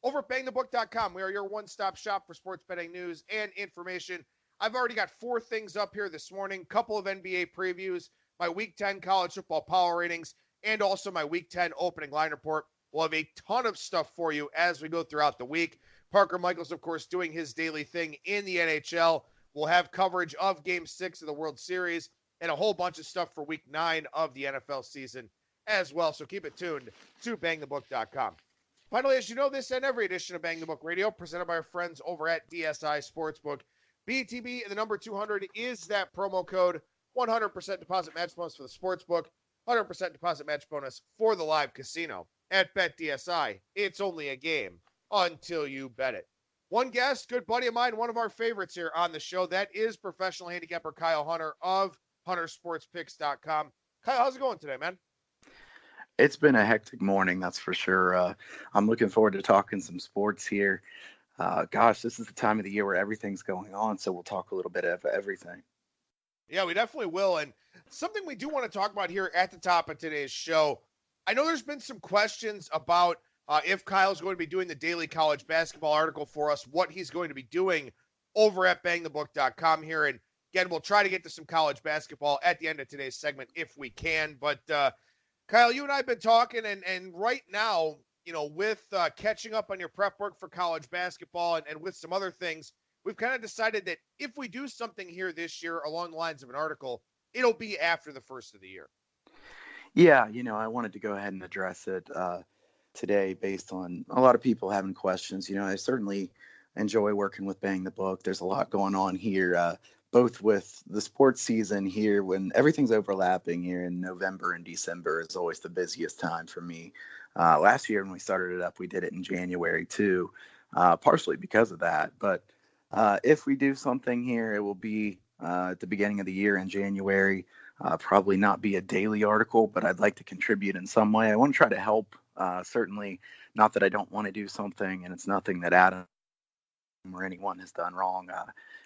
over at BangTheBook.com. We are your one-stop shop for sports betting news and information. I've already got 4 things up here this morning, couple of NBA previews, my Week 10 college football power ratings, and also my Week 10 opening line report. We'll have a ton of stuff for you as we go throughout the week. Parker Michaels, of course, doing his daily thing in the NHL. We'll have coverage of Game 6 of the World Series and a whole bunch of stuff for Week 9 of the NFL season as well. So keep it tuned to BangTheBook.com. Finally, as you know, this and every edition of Bang the Book Radio, presented by our friends over at DSI Sportsbook. BTB and the number 200 is that promo code. 100% deposit match bonus for the sportsbook, 100% deposit match bonus for the live casino. At BetDSI, it's only a game until you bet it. One guest, good buddy of mine, one of our favorites here on the show, that is professional handicapper Kyle Hunter of HunterSportsPicks.com. Kyle, how's it going today, man? It's been a hectic morning, that's for sure. I'm looking forward to talking some sports here. Gosh, this is the time of the year where everything's going on, so we'll talk a little bit of everything. Yeah, we definitely will. And something we do want to talk about here at the top of today's show, I know there's been some questions about if Kyle's going to be doing the daily college basketball article for us, what he's going to be doing over at bangthebook.com here. And again, we'll try to get to some college basketball at the end of today's segment if we can. But Kyle, you and I have been talking, and right now, you know, with catching up on your prep work for college basketball and with some other things, we've kind of decided that if we do something here this year along the lines of an article, it'll be after the first of the year. Yeah, you know, I wanted to go ahead and address it today based on a lot of people having questions. You know, I certainly enjoy working with Bang the Book. There's a lot going on here, both with the sports season here when everything's overlapping here in November and December is always the busiest time for me. Last year when we started it up, we did it in January too, partially because of that. But if we do something here, it will be at the beginning of the year in January. Probably not be a daily article, but I'd like to contribute in some way. I want to try to help. Certainly not that I don't want to do something, and it's nothing that Adam or anyone has done wrong.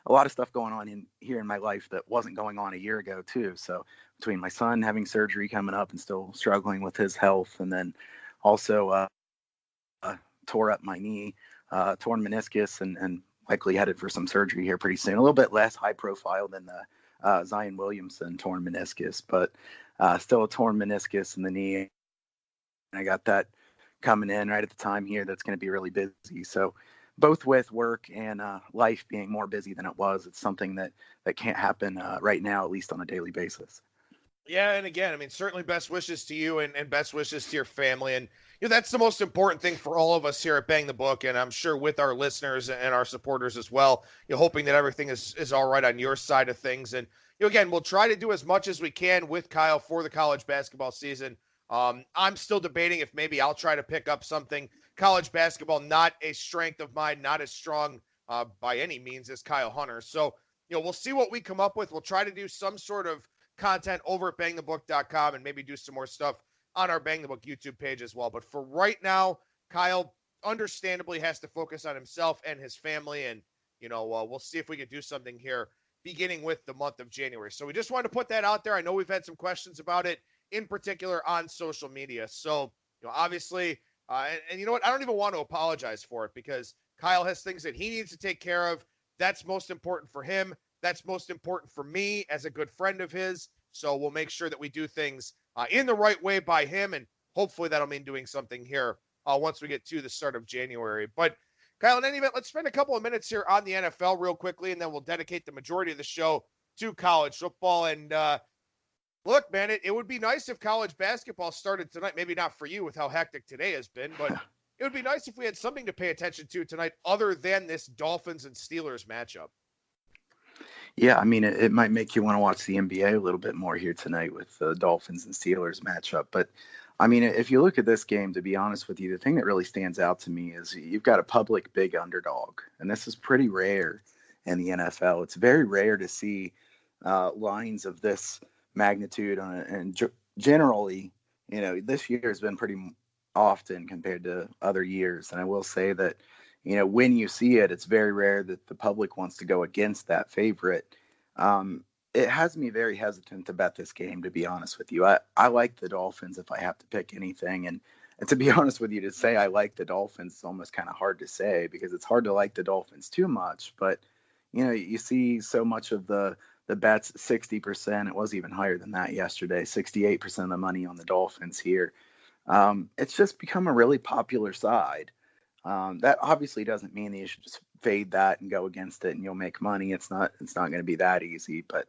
A lot of stuff going on here in my life that wasn't going on a year ago too. So between my son having surgery coming up and still struggling with his health, and then also tore up my knee, torn meniscus, and likely headed for some surgery here pretty soon. A little bit less high profile than the Zion Williamson torn meniscus, but still a torn meniscus in the knee. And I got that coming in right at the time here that's going to be really busy. So both with work and life being more busy than it was, it's something that can't happen right now, at least on a daily basis. Yeah, and again, I mean, certainly best wishes to you and best wishes to your family. And you know, that's the most important thing for all of us here at Bang the Book, and I'm sure with our listeners and our supporters as well. You're hoping that everything is all right on your side of things. And you know, again, we'll try to do as much as we can with Kyle for the college basketball season. I'm still debating if maybe I'll try to pick up something. College basketball, not a strength of mine, not as strong by any means as Kyle Hunter. So, you know, we'll see what we come up with. We'll try to do some sort of content over at bangthebook.com and maybe do some more stuff on our Bang the Book YouTube page as well. But for right now, Kyle understandably has to focus on himself and his family. And, you know, we'll see if we can do something here beginning with the month of January. So we just wanted to put that out there. I know we've had some questions about it in particular on social media. So, you know, obviously, and you know what? I don't even want to apologize for it because Kyle has things that he needs to take care of. That's most important for him. That's most important for me as a good friend of his. So we'll make sure that we do things in the right way by him. And hopefully that'll mean doing something here once we get to the start of January. But Kyle, in any event, let's spend a couple of minutes here on the NFL real quickly, and then we'll dedicate the majority of the show to college football. And look, man, it would be nice if college basketball started tonight. Maybe not for you with how hectic today has been, but it would be nice if we had something to pay attention to tonight other than this Dolphins and Steelers matchup. Yeah, I mean, it might make you want to watch the NBA a little bit more here tonight with the Dolphins and Steelers matchup. But, I mean, if you look at this game, to be honest with you, the thing that really stands out to me is you've got a public big underdog. And this is pretty rare in the NFL. It's very rare to see lines of this magnitude. And generally, you know, this year has been pretty often compared to other years. And I will say that, you know, when you see it, it's very rare that the public wants to go against that favorite. It has me very hesitant to bet this game, to be honest with you. I like the Dolphins if I have to pick anything. And And to be honest with you, to say I like the Dolphins is almost kind of hard to say, because it's hard to like the Dolphins too much. But, you see so much of the bets, 60%. It was even higher than that yesterday, 68% of the money on the Dolphins here. It's just become a really popular side. That obviously doesn't mean that you should just fade that and go against it and you'll make money. It's not going to be that easy. But,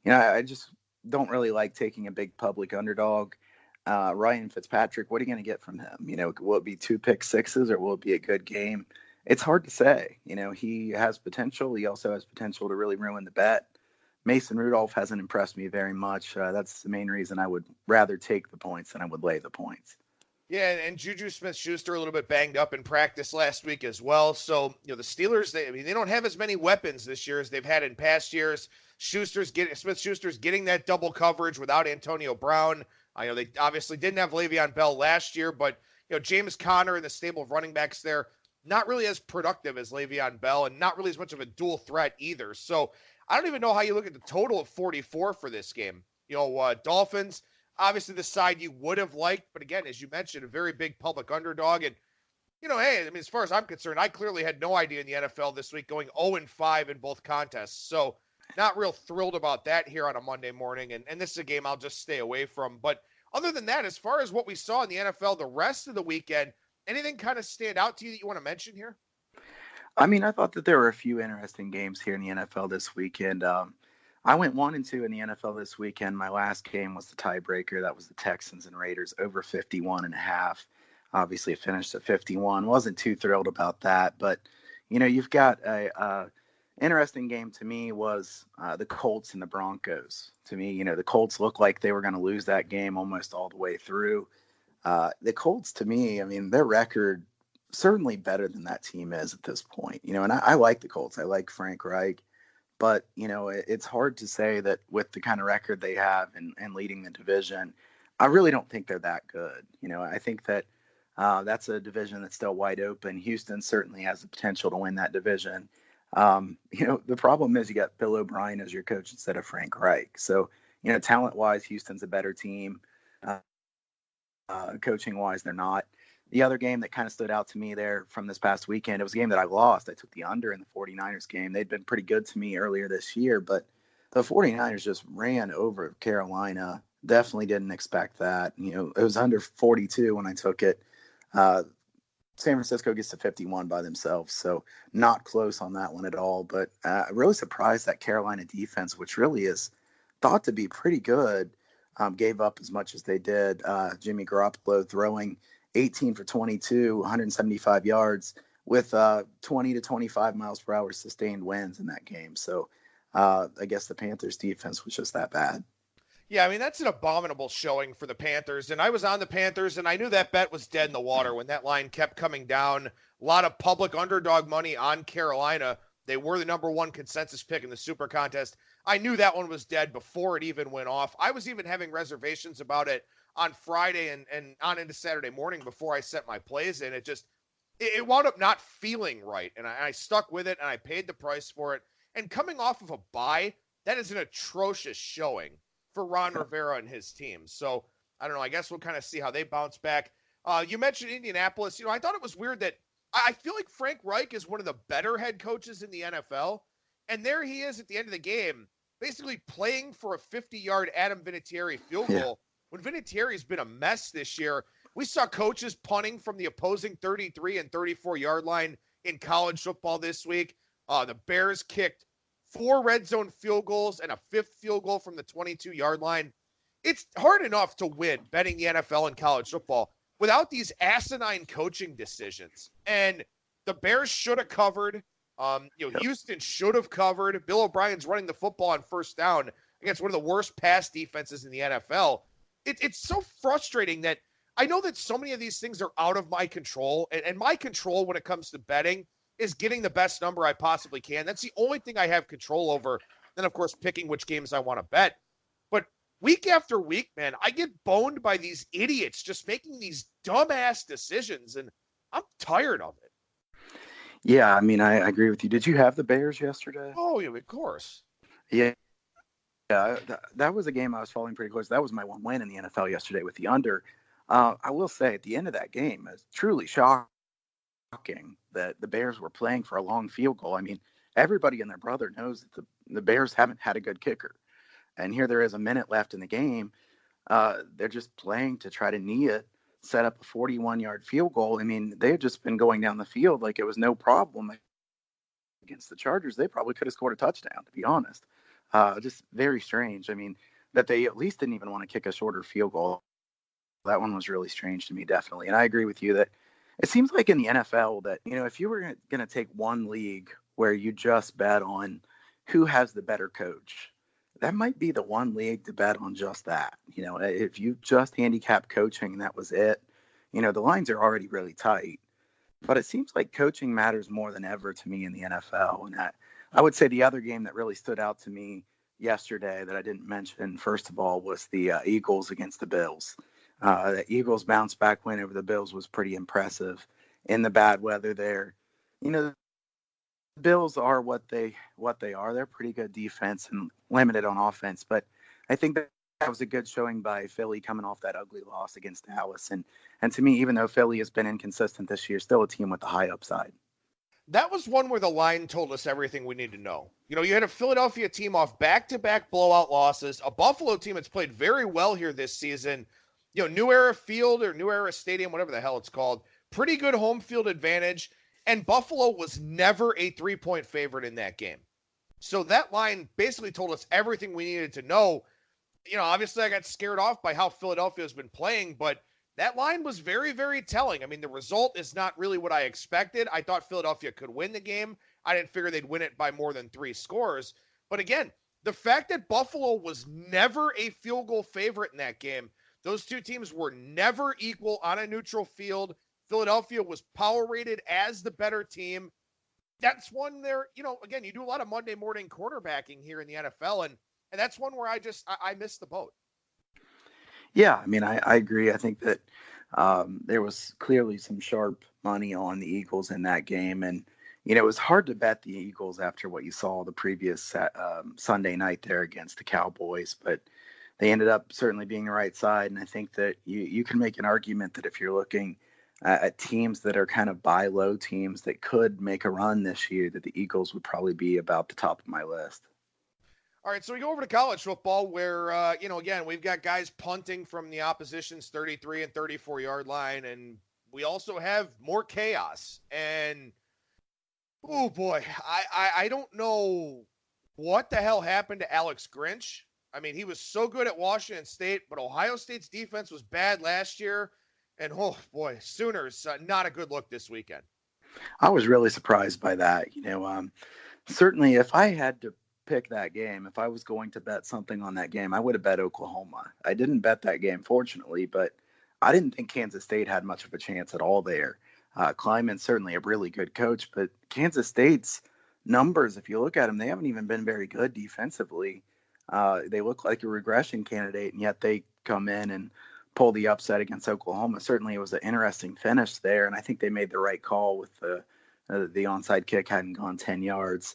I just don't really like taking a big public underdog. Ryan Fitzpatrick, what are you going to get from him? Will it be 2 pick sixes, or will it be a good game? It's hard to say. He has potential. He also has potential to really ruin the bet. Mason Rudolph hasn't impressed me very much. That's the main reason I would rather take the points than I would lay the points. Yeah, and Juju Smith-Schuster a little bit banged up in practice last week as well. So, the Steelers, they don't have as many weapons this year as they've had in past years. Smith-Schuster's getting that double coverage without Antonio Brown. They obviously didn't have Le'Veon Bell last year, but, James Conner and the stable of running backs there, not really as productive as Le'Veon Bell, and not really as much of a dual threat either. So I don't even know how you look at the total of 44 for this game. Dolphins, obviously the side you would have liked, but again, as you mentioned, a very big public underdog. And, hey, as far as I'm concerned, I clearly had no idea in the NFL this week, going 0-5 in both contests. So not real thrilled about that here on a Monday morning. And this is a game I'll just stay away from. But other than that, as far as what we saw in the NFL the rest of the weekend, anything kind of stand out to you that you want to mention here? I thought that there were a few interesting games here in the NFL this weekend. I went 1-2 in the NFL this weekend. My last game was the tiebreaker. That was the Texans and Raiders over 51.5. Obviously, it finished at 51. Wasn't too thrilled about that. But, you've got a interesting game to me was the Colts and the Broncos. To me, the Colts looked like they were going to lose that game almost all the way through. The Colts, to me, their record certainly better than that team is at this point. And I like the Colts. I like Frank Reich. But, it's hard to say that with the kind of record they have and leading the division, I really don't think they're that good. I think that that's a division that's still wide open. Houston certainly has the potential to win that division. The problem is you got Bill O'Brien as your coach instead of Frank Reich. So, talent-wise, Houston's a better team. Coaching-wise, they're not. The other game that kind of stood out to me there from this past weekend, it was a game that I lost. I took the under in the 49ers game. They'd been pretty good to me earlier this year, but the 49ers just ran over Carolina. Definitely didn't expect that. It was under 42 when I took it. San Francisco gets to 51 by themselves, so not close on that one at all. But really surprised that Carolina defense, which really is thought to be pretty good, gave up as much as they did. Jimmy Garoppolo throwing 18 for 22, 175 yards with 20 to 25 miles per hour sustained winds in that game. So I guess the Panthers defense was just that bad. Yeah, that's an abominable showing for the Panthers. And I was on the Panthers, and I knew that bet was dead in the water when that line kept coming down. A lot of public underdog money on Carolina. They were the number one consensus pick in the Super Contest. I knew that one was dead before it even went off. I was even having reservations about it on Friday and on into Saturday morning before I set my plays in. It wound up not feeling right. And I stuck with it, and I paid the price for it. And coming off of a bye, that is an atrocious showing for Ron Rivera and his team. So I don't know. I guess we'll kind of see how they bounce back. You mentioned Indianapolis. I thought it was weird that I feel like Frank Reich is one of the better head coaches in the NFL. And there he is at the end of the game, basically playing for a 50-yard Adam Vinatieri field goal. When Vinatieri's been a mess this year. We saw coaches punting from the opposing 33 and 34-yard line in college football this week. The Bears kicked 4 red zone field goals and a 5th field goal from the 22-yard line. It's hard enough to win betting the NFL and college football without these asinine coaching decisions. And the Bears should have covered. Houston should have covered. Bill O'Brien's running the football on first down against one of the worst pass defenses in the NFL. It's so frustrating that I know that so many of these things are out of my control. And my control when it comes to betting is getting the best number I possibly can. That's the only thing I have control over. Then, of course, picking which games I want to bet. But week after week, man, I get boned by these idiots just making these dumbass decisions. And I'm tired of it. Yeah, I agree with you. Did you have the Bears yesterday? Oh, yeah, of course. Yeah, that was a game I was following pretty close. That was my one win in the NFL yesterday with the under. I will say at the end of that game, it's truly shocking that the Bears were playing for a long field goal. I mean, everybody and their brother knows that the Bears haven't had a good kicker. And here there is a minute left in the game. They're just playing to try to knee it, set up a 41-yard field goal. I mean, they had just been going down the field like it was no problem against the Chargers. They probably could have scored a touchdown, to be honest. Just very strange. I mean, that they at least didn't even want to kick a shorter field goal. That one was really strange to me, definitely. And I agree with you that it seems like in the NFL that, if you were going to take one league where you just bet on who has the better coach, that might be the one league to bet on just that. If you just handicap coaching and that was it, the lines are already really tight. But it seems like coaching matters more than ever to me in the NFL. And I would say the other game that really stood out to me yesterday that I didn't mention, first of all, was the Eagles against the Bills. The Eagles bounce back win over the Bills was pretty impressive in the bad weather there. The Bills are what they are. They're pretty good defense and limited on offense. But I think that was a good showing by Philly coming off that ugly loss against Dallas. And to me, even though Philly has been inconsistent this year, still a team with a high upside. That was one where the line told us everything we need to know. You had a Philadelphia team off back-to-back blowout losses, a Buffalo team that's played very well here this season. New Era Field or New Era Stadium, whatever the hell it's called, pretty good home field advantage, and Buffalo was never a 3-point favorite in that game. So that line basically told us everything we needed to know. Obviously I got scared off by how Philadelphia has been playing, but that line was very, very telling. I mean, the result is not really what I expected. I thought Philadelphia could win the game. I didn't figure they'd win it by more than 3 scores. But again, the fact that Buffalo was never a field goal favorite in that game, those two teams were never equal on a neutral field. Philadelphia was power rated as the better team. That's one there, again, you do a lot of Monday morning quarterbacking here in the NFL, and that's one where I missed the boat. Yeah, I mean, I agree. I think that there was clearly some sharp money on the Eagles in that game. And, it was hard to bet the Eagles after what you saw the previous Sunday night there against the Cowboys. But they ended up certainly being the right side. And I think that you can make an argument that if you're looking at teams that are kind of buy low teams that could make a run this year, that the Eagles would probably be about the top of my list. All right, so we go over to college football where, again, we've got guys punting from the opposition's 33 and 34-yard line, and we also have more chaos. And, oh, boy, I don't know what the hell happened to Alex Grinch. I mean, he was so good at Washington State, but Ohio State's defense was bad last year. And, oh, boy, Sooners, not a good look this weekend. I was really surprised by that. Certainly if I had to pick that game, if I was going to bet something on that game, I would have bet Oklahoma. I didn't bet that game, fortunately, but I didn't think Kansas State had much of a chance at all there. Kleiman's certainly a really good coach, but Kansas State's numbers, if you look at them, they haven't even been very good defensively. They look like a regression candidate, and yet they come in and pull the upset against Oklahoma. Certainly it was an interesting finish there, and I think they made the right call with the onside kick hadn't gone 10 yards.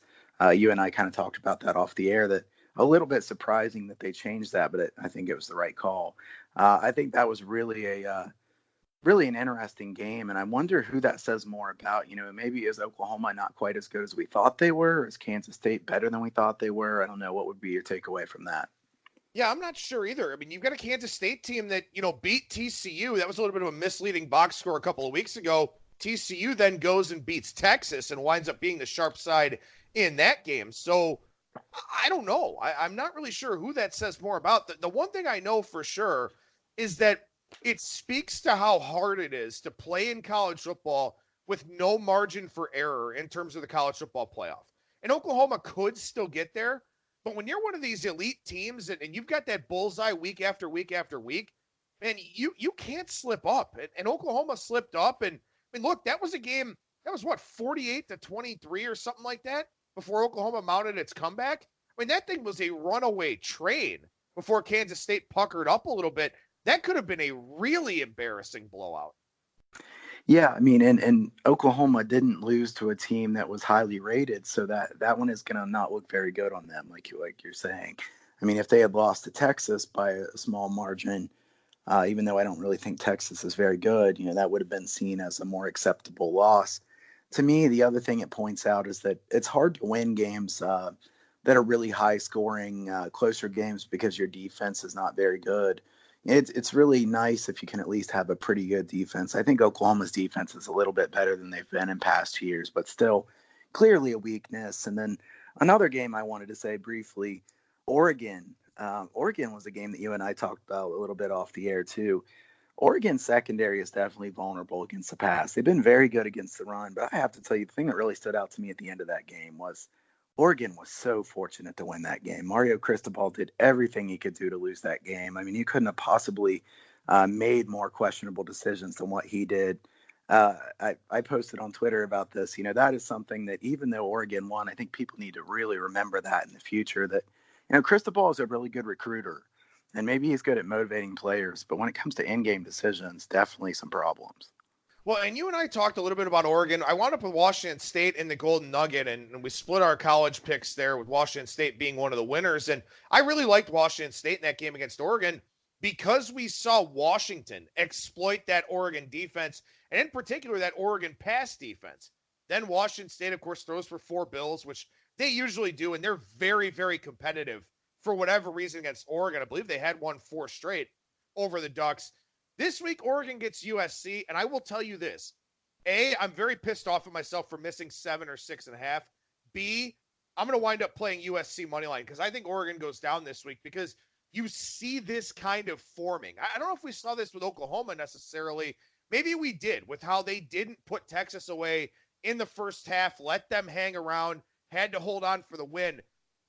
You and I kind of talked about that off the air, that a little bit surprising that they changed that, but I think it was the right call. I think that was really an interesting game, and I wonder who that says more about. Maybe is Oklahoma not quite as good as we thought they were? Or is Kansas State better than we thought they were? I don't know. What would be your takeaway from that? Yeah, I'm not sure either. I mean, you've got a Kansas State team that, beat TCU. That was a little bit of a misleading box score a couple of weeks ago. TCU then goes and beats Texas and winds up being the sharp side in that game. So I don't know. I'm not really sure who that says more about. The one thing I know for sure is that it speaks to how hard it is to play in college football with no margin for error in terms of the college football playoff. And Oklahoma could still get there, but when you're one of these elite teams and you've got that bullseye week after week after week, man, you can't slip up. And Oklahoma slipped up. And I mean, look, that was a game that was 48-23 or something like that before Oklahoma mounted its comeback. I mean, that thing was a runaway train before Kansas State puckered up a little bit. That could have been a really embarrassing blowout. Yeah, I mean, and Oklahoma didn't lose to a team that was highly rated, so that one is going to not look very good on them, like you're saying. I mean, if they had lost to Texas by a small margin, even though I don't really think Texas is very good, that would have been seen as a more acceptable loss. To me, the other thing it points out is that it's hard to win games that are really high scoring, closer games because your defense is not very good. It's really nice if you can at least have a pretty good defense. I think Oklahoma's defense is a little bit better than they've been in past years, but still clearly a weakness. And then another game I wanted to say briefly, Oregon. Oregon was a game that you and I talked about a little bit off the air too. Oregon's secondary is definitely vulnerable against the pass. They've been very good against the run, but I have to tell you, the thing that really stood out to me at the end of that game was Oregon was so fortunate to win that game. Mario Cristobal did everything he could do to lose that game. I mean, he couldn't have possibly made more questionable decisions than what he did. I posted on Twitter about this. That is something that even though Oregon won, I think people need to really remember that in the future, that, Cristobal is a really good recruiter. And maybe he's good at motivating players, but when it comes to in-game decisions, definitely some problems. Well, and you and I talked a little bit about Oregon. I wound up with Washington State in the Golden Nugget, and we split our college picks there with Washington State being one of the winners. And I really liked Washington State in that game against Oregon because we saw Washington exploit that Oregon defense, and in particular that Oregon pass defense. Then Washington State, of course, throws for 4 bills, which they usually do, and they're very, very competitive for whatever reason against Oregon. I believe they had won 4 straight over the Ducks. This week, Oregon gets USC, and I will tell you this. A, I'm very pissed off at myself for missing 7 or 6.5. B, I'm going to wind up playing USC moneyline because I think Oregon goes down this week because you see this kind of forming. I don't know if we saw this with Oklahoma necessarily. Maybe we did with how they didn't put Texas away in the first half, let them hang around, had to hold on for the win.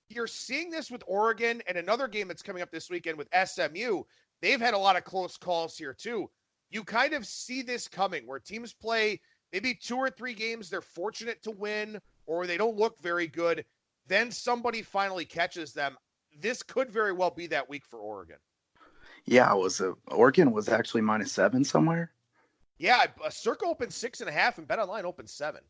You're seeing this with Oregon and another game that's coming up this weekend with SMU. They've had a lot of close calls here too. You kind of see this coming where teams play maybe 2 or 3 games they're fortunate to win or they don't look very good. Then somebody finally catches them. This could very well be that week for Oregon. Yeah, Oregon was actually -7 somewhere. Yeah, Circa opened 6.5 and BetOnline opened 7.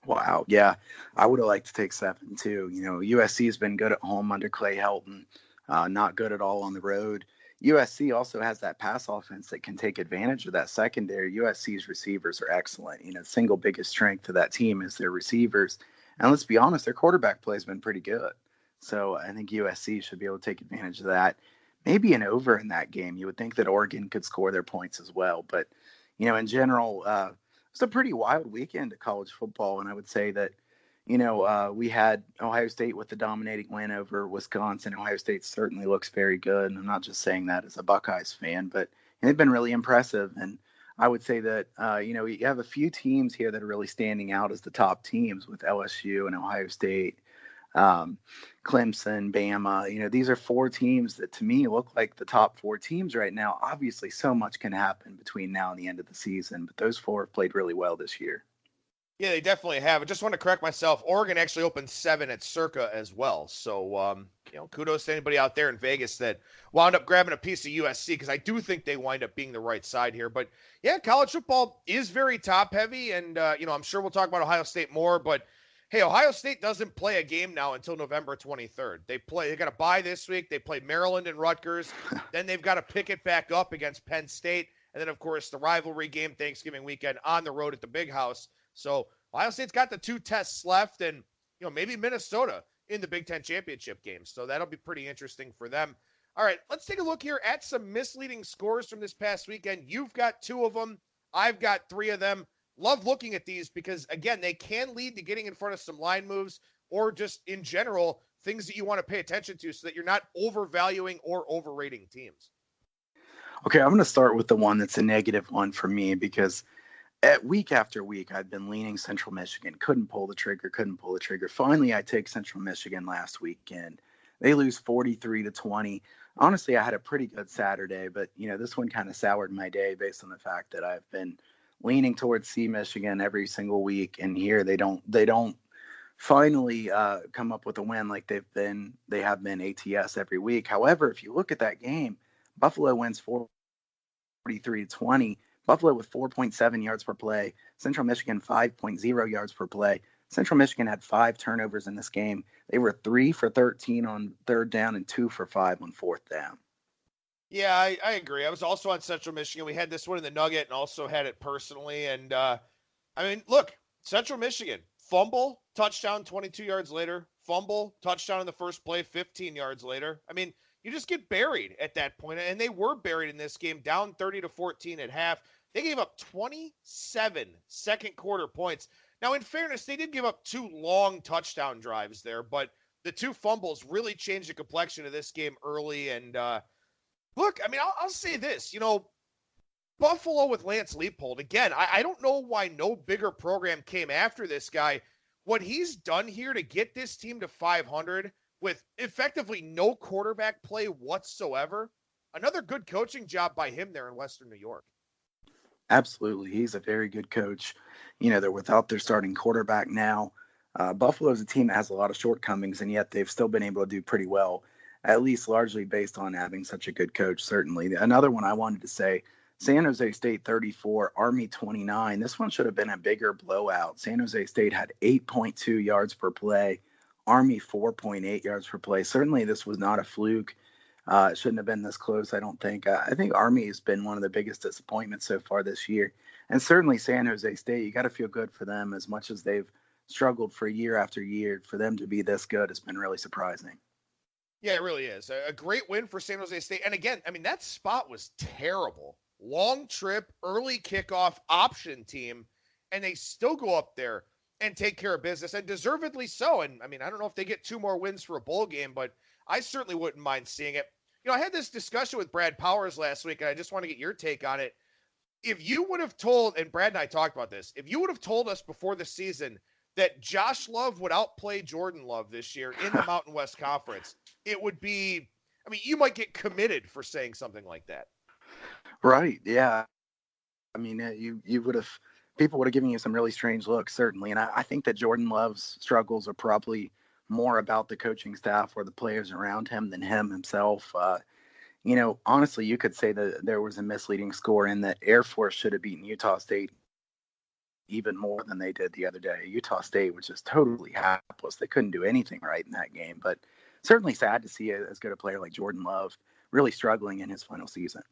Wow. Yeah, I would have liked to take 7 too. USC has been good at home under Clay Helton, not good at all on the road. USC also has that pass offense that can take advantage of that secondary. USC's receivers are excellent. The single biggest strength of that team is their receivers. And let's be honest, their quarterback play has been pretty good. So I think USC should be able to take advantage of that. Maybe an over in that game. You would think that Oregon could score their points as well. But, in general, it's a pretty wild weekend of college football. And I would say that, we had Ohio State with the dominating win over Wisconsin. Ohio State certainly looks very good. And I'm not just saying that as a Buckeyes fan, but they've been really impressive. And I would say that, you have a few teams here that are really standing out as the top teams with LSU and Ohio State, Clemson, Bama. These are 4 teams that to me look like the top 4 teams right now. Obviously, so much can happen between now and the end of the season, but those 4 have played really well this year. Yeah, they definitely have. I just want to correct myself. Oregon actually opened 7 at Circa as well. So, kudos to anybody out there in Vegas that wound up grabbing a piece of USC because I do think they wind up being the right side here. But, yeah, college football is very top-heavy, and, I'm sure we'll talk about Ohio State more. But, hey, Ohio State doesn't play a game now until November 23rd. They got to bye this week. They play Maryland and Rutgers. Then they've got to pick it back up against Penn State. And then, of course, the rivalry game Thanksgiving weekend on the road at the Big House. So Ohio State's got the 2 tests left and, maybe Minnesota in the Big Ten championship game. So that'll be pretty interesting for them. All right, let's take a look here at some misleading scores from this past weekend. You've got 2 of them. I've got 3 of them. Love looking at these because, again, they can lead to getting in front of some line moves or just in general, things that you want to pay attention to so that you're not overvaluing or overrating teams. Okay, I'm going to start with the one that's a negative one for me because week after week, I've been leaning Central Michigan. Couldn't pull the trigger. Finally, I take Central Michigan last weekend. They lose 43-20. Honestly, I had a pretty good Saturday, but, this one kind of soured my day based on the fact that I've been leaning towards C Michigan every single week. And here they don't finally come up with a win like they have been ATS every week. However, if you look at that game, Buffalo wins 43-20. Buffalo with 4.7 yards per play. Central Michigan 5.0 yards per play. Central Michigan had 5 turnovers in this game. They were 3 for 13 on 3rd down and 2 for 5 on 4th down. Yeah, I agree. I was also on Central Michigan. We had this one in the Nugget and also had it personally. And I mean, look, Central Michigan, fumble, touchdown, 22 yards later, fumble, touchdown in the first play, 15 yards later. I mean, you just get buried at that point, and they were buried in this game, down 30-14 at half. They gave up 27 second quarter points. Now, in fairness, they did give up two long touchdown drives there, but the two fumbles really changed the complexion of this game early. And look, I mean, I'll say this, Buffalo with Lance Leopold, again, I don't know why no bigger program came after this guy. What he's done here to get this team to 500 with effectively no quarterback play whatsoever, another good coaching job by him there in Western New York. Absolutely. He's a very good coach. They're without their starting quarterback now. Buffalo is a team that has a lot of shortcomings, and yet they've still been able to do pretty well, at least largely based on having such a good coach, certainly. Another one I wanted to say, San Jose State 34, Army 29. This one should have been a bigger blowout. San Jose State had 8.2 yards per play, Army 4.8 yards per play. Certainly this was not a fluke. It shouldn't have been this close, I don't think. I think Army has been one of the biggest disappointments so far this year. And certainly San Jose State, you got to feel good for them as much as they've struggled for year after year. For them to be this good has been really surprising. Yeah, it really is. A great win for San Jose State. And again, I mean, that spot was terrible. Long trip, early kickoff, option team, and they still go up there and take care of business, and deservedly so. And I mean, I don't know if they get two more wins for a bowl game, but I certainly wouldn't mind seeing it. I had this discussion with Brad Powers last week, and I just want to get your take on it. If you would have told, and Brad and I talked about this, if you would have told us before the season that Josh Love would outplay Jordan Love this year in the Mountain West Conference, it would be, I mean, you might get committed for saying something like that. Right. Yeah. I mean, you would have, people would have given you some really strange looks, certainly. And I think that Jordan Love's struggles are probably more about the coaching staff or the players around him than him himself. Honestly, you could say that there was a misleading score in that Air Force should have beaten Utah State even more than they did the other day. Utah State was just totally hapless. They couldn't do anything right in that game. But certainly sad to see as good a player like Jordan Love really struggling in his final season.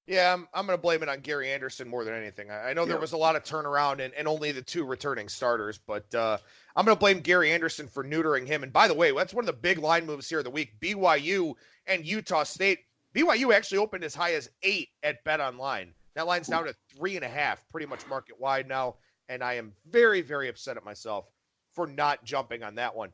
Yeah, I'm going to blame it on Gary Anderson more than anything. I know there was a lot of turnaround and only the two returning starters, but I'm going to blame Gary Anderson for neutering him. And by the way, that's one of the big line moves here of the week, BYU and Utah State. BYU actually opened as high as 8 at BetOnline. That line's down to 3.5, pretty much market wide now, and I am very, very upset at myself for not jumping on that one.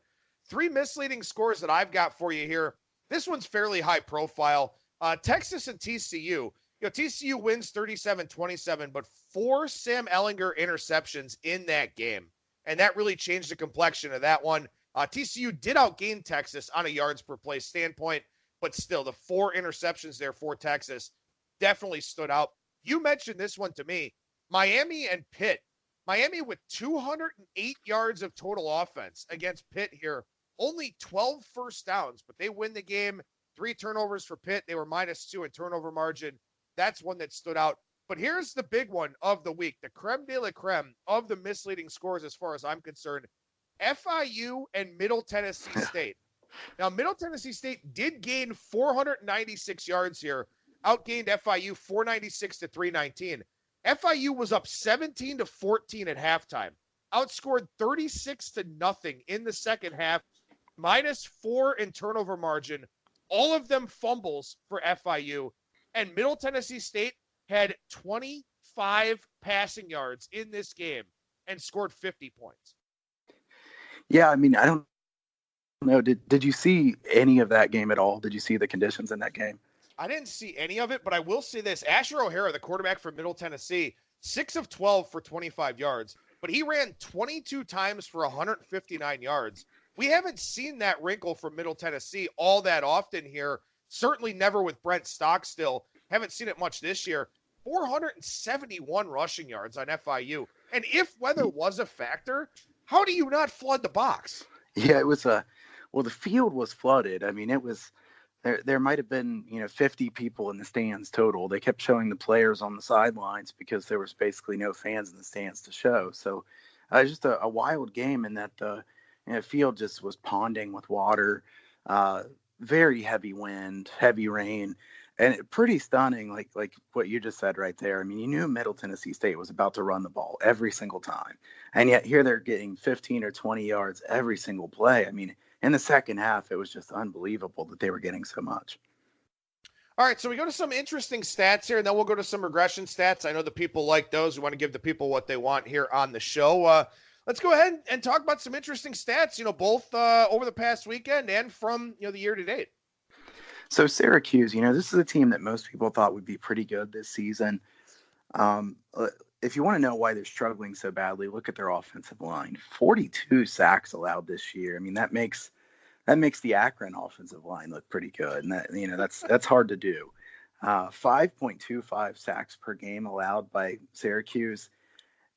3 misleading scores that I've got for you here. This one's fairly high profile. Texas and TCU. TCU wins 37-27, but 4 Sam Ehlinger interceptions in that game. And that really changed the complexion of that one. TCU did outgain Texas on a yards per play standpoint, but still the 4 interceptions there for Texas definitely stood out. You mentioned this one to me, Miami and Pitt. Miami with 208 yards of total offense against Pitt here. Only 12 first downs, but they win the game. 3 turnovers for Pitt. They were -2 in turnover margin. That's one that stood out. But here's the big one of the week, the creme de la creme of the misleading scores as far as I'm concerned. FIU and Middle Tennessee State. Now, Middle Tennessee State did gain 496 yards here, outgained FIU 496 to 319. FIU was up 17-14 at halftime, outscored 36-0 in the second half, -4 in turnover margin, all of them fumbles for FIU. And Middle Tennessee State had 25 passing yards in this game and scored 50 points. Yeah, I mean, I don't know. Did you see any of that game at all? Did you see the conditions in that game? I didn't see any of it, but I will say this. Asher O'Hara, the quarterback for Middle Tennessee, 6 of 12 for 25 yards, but he ran 22 times for 159 yards. We haven't seen that wrinkle from Middle Tennessee all that often here. Certainly never with Brent Stockstill. Haven't seen it much this year. 471 rushing yards on FIU. And if weather was a factor, how do you not flood the box? Yeah, it was the field was flooded. I mean, it was there might have been, 50 people in the stands total. They kept showing the players on the sidelines because there was basically no fans in the stands to show. So just a wild game in that the field just was ponding with water, very heavy wind, heavy rain. And pretty stunning, like what you just said right there. I mean, you knew Middle Tennessee State was about to run the ball every single time, and yet here they're getting 15 or 20 yards every single play. I mean, in the second half, it was just unbelievable that they were getting so much. All right, so we go to some interesting stats here, and then we'll go to some regression stats. I know the people like those. We want to give the people what they want here on the show. Let's go ahead and talk about some interesting stats, both over the past weekend and from, the year to date. So Syracuse, this is a team that most people thought would be pretty good this season. If you want to know why they're struggling so badly, look at their offensive line. 42 sacks allowed this year. I mean, that makes the Akron offensive line look pretty good, and that's hard to do. 5.25 sacks per game allowed by Syracuse.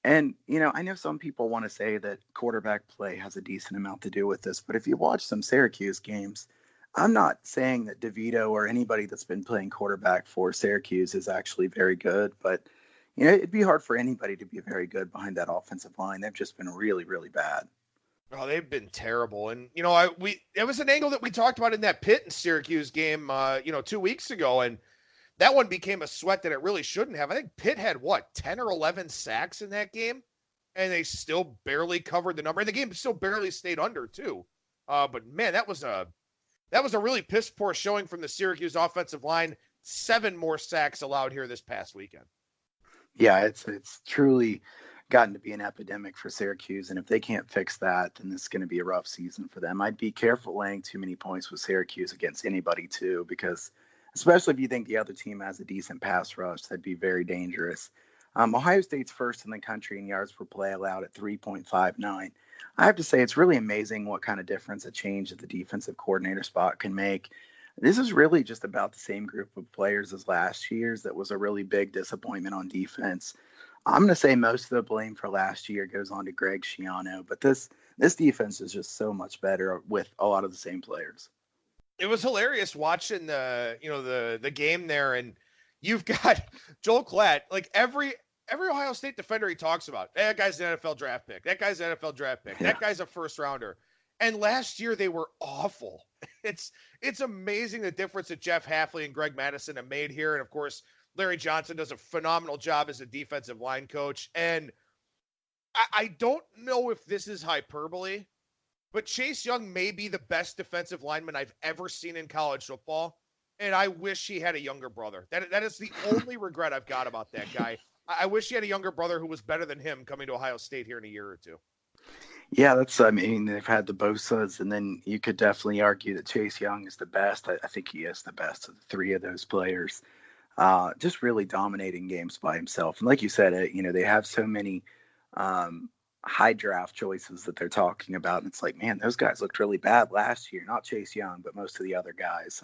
And, I know some people want to say that quarterback play has a decent amount to do with this, but if you watch some Syracuse games, I'm not saying that DeVito or anybody that's been playing quarterback for Syracuse is actually very good, but, it'd be hard for anybody to be very good behind that offensive line. They've just been really, really bad. Oh, they've been terrible. And, it was an angle that we talked about in that Pitt and Syracuse game, 2 weeks ago. And that one became a sweat that it really shouldn't have. I think Pitt had 10 or 11 sacks in that game, and they still barely covered the number. And the game still barely stayed under too. But man, that was a really piss poor showing from the Syracuse offensive line. 7 more sacks allowed here this past weekend. Yeah, it's truly gotten to be an epidemic for Syracuse, and if they can't fix that, then it's going to be a rough season for them. I'd be careful laying too many points with Syracuse against anybody too, because especially if you think the other team has a decent pass rush, that'd be very dangerous. Ohio State's first in the country in yards per play allowed at 3.59. I have to say it's really amazing what kind of difference a change at the defensive coordinator spot can make. This is really just about the same group of players as last year's. That was a really big disappointment on defense. I'm going to say most of the blame for last year goes on to Greg Schiano, but this defense is just so much better with a lot of the same players. It was hilarious watching the game there, and you've got Joel Klatt, like every Ohio State defender he talks about. Hey, that guy's an NFL draft pick. That guy's an NFL draft pick. Yeah. That guy's a first rounder. And last year they were awful. It's amazing the difference that Jeff Hafley and Greg Madison have made here. And of course, Larry Johnson does a phenomenal job as a defensive line coach. And I don't know if this is hyperbole, but Chase Young may be the best defensive lineman I've ever seen in college football. And I wish he had a younger brother. That is the only regret I've got about that guy. I wish he had a younger brother who was better than him coming to Ohio State here in a year or two. Yeah, they've had the Bosas, and then you could definitely argue that Chase Young is the best. I think he is the best of the 3 of those players. Just really dominating games by himself. And like you said, they have so many high draft choices that they're talking about. And it's like, man, those guys looked really bad last year. Not Chase Young, but most of the other guys.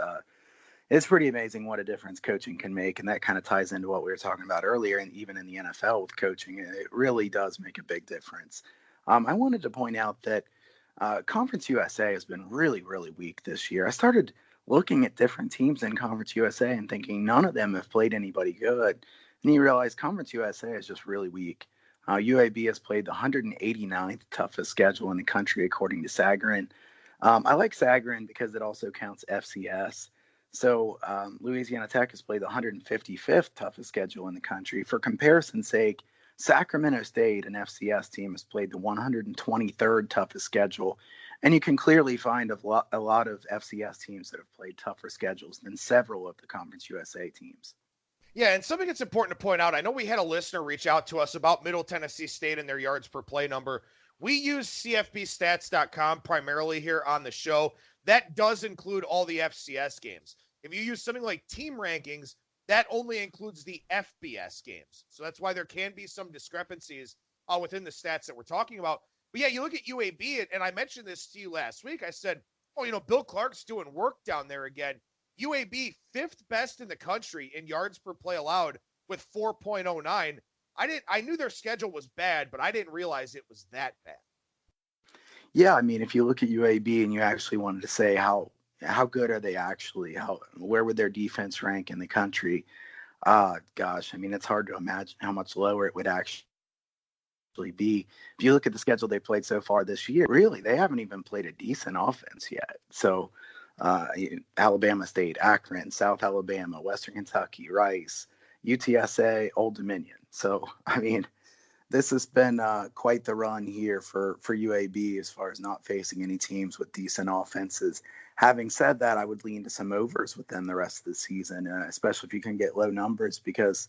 It's pretty amazing what a difference coaching can make. And that kind of ties into what we were talking about earlier. And even in the NFL with coaching, it really does make a big difference. I wanted to point out that Conference USA has been really, really weak this year. I started looking at different teams in Conference USA and thinking none of them have played anybody good. And you realize Conference USA is just really weak. UAB has played the 189th toughest schedule in the country, according to Sagarin. I like Sagarin because it also counts FCS. So Louisiana Tech has played the 155th toughest schedule in the country. For comparison's sake, Sacramento State, an FCS team, has played the 123rd toughest schedule. And you can clearly find a lot of FCS teams that have played tougher schedules than several of the Conference USA teams. Yeah, and something that's important to point out, I know we had a listener reach out to us about Middle Tennessee State and their yards per play number. We use CFBstats.com primarily here on the show. That does include all the FCS games. If you use something like Team Rankings, that only includes the FBS games. So that's why there can be some discrepancies within the stats that we're talking about. But yeah, you look at UAB, and I mentioned this to you last week. I said, Bill Clark's doing work down there again. UAB, 5th best in the country in yards per play allowed with 4.09. I knew their schedule was bad, but I didn't realize it was that bad. Yeah, I mean, if you look at UAB and you actually wanted to say how good are they actually, where would their defense rank in the country? Gosh, I mean, it's hard to imagine how much lower it would actually be. If you look at the schedule they played so far this year, really, they haven't even played a decent offense yet. So Alabama State, Akron, South Alabama, Western Kentucky, Rice, UTSA, Old Dominion. So, I mean, this has been quite the run here for UAB as far as not facing any teams with decent offenses. Having said that, I would lean to some overs with them the rest of the season, especially if you can get low numbers, because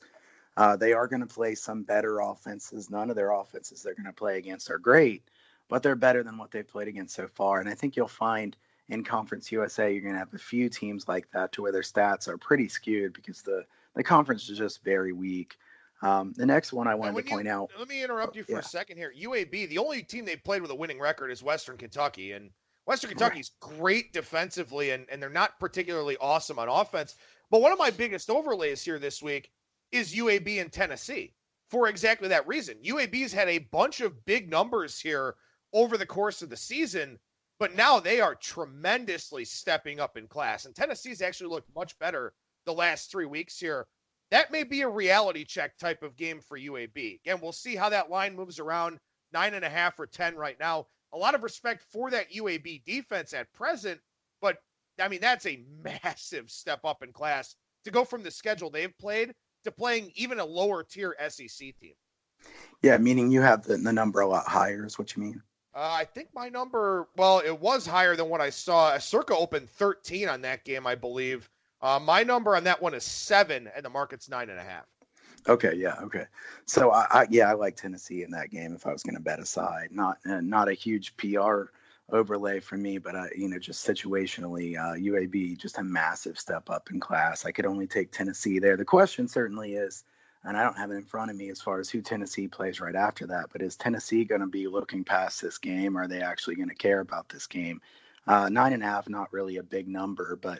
they are going to play some better offenses. None of their offenses they're going to play against are great, but they're better than what they've played against so far. And I think you'll find in Conference USA, you're going to have a few teams like that to where their stats are pretty skewed because the conference is just very weak. The next one I wanted to point out. Let me interrupt you for a second here. UAB, the only team they played with a winning record is Western Kentucky. And Western Kentucky's great defensively, and they're not particularly awesome on offense. But one of my biggest overlays here this week is UAB and Tennessee for exactly that reason. UAB's had a bunch of big numbers here over the course of the season, but now they are tremendously stepping up in class. And Tennessee's actually looked much better the last 3 weeks here. That may be a reality check type of game for UAB. Again, we'll see how that line moves around 9.5 or 10 right now. A lot of respect for that UAB defense at present, but I mean, that's a massive step up in class to go from the schedule they've played to playing even a lower tier SEC team. Yeah, meaning you have the number a lot higher is what you mean? I think my number, well, it was higher than what I saw. Circa opened 13 on that game, I believe. My number on that one is 7, and the market's 9.5. Okay, yeah, okay. So I like Tennessee in that game if I was going to bet aside. Not a huge PR overlay for me, but just situationally, UAB just a massive step up in class. I could only take Tennessee there. The question certainly is, and I don't have it in front of me as far as who Tennessee plays right after that, but is Tennessee going to be looking past this game? Or are they actually going to care about this game? 9.5, not really a big number, but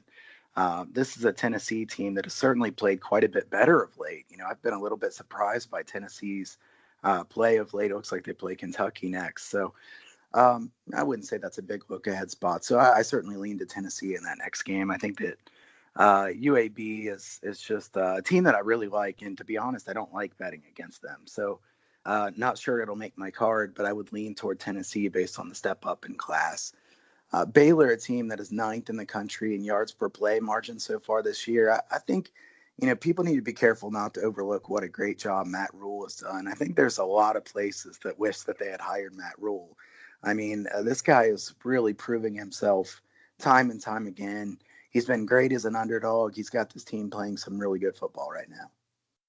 this is a Tennessee team that has certainly played quite a bit better of late. I've been a little bit surprised by Tennessee's play of late. It looks like they play Kentucky next. So I wouldn't say that's a big look ahead spot. So I certainly lean to Tennessee in that next game. I think that UAB is just a team that I really like. And to be honest, I don't like betting against them. So not sure it'll make my card, but I would lean toward Tennessee based on the step up in class. Baylor, a team that is 9th in the country in yards per play margin so far this year. I think, people need to be careful not to overlook what a great job Matt Rule has done. I think there's a lot of places that wish that they had hired Matt Rule. I mean, this guy is really proving himself time and time again. He's been great as an underdog. He's got this team playing some really good football right now.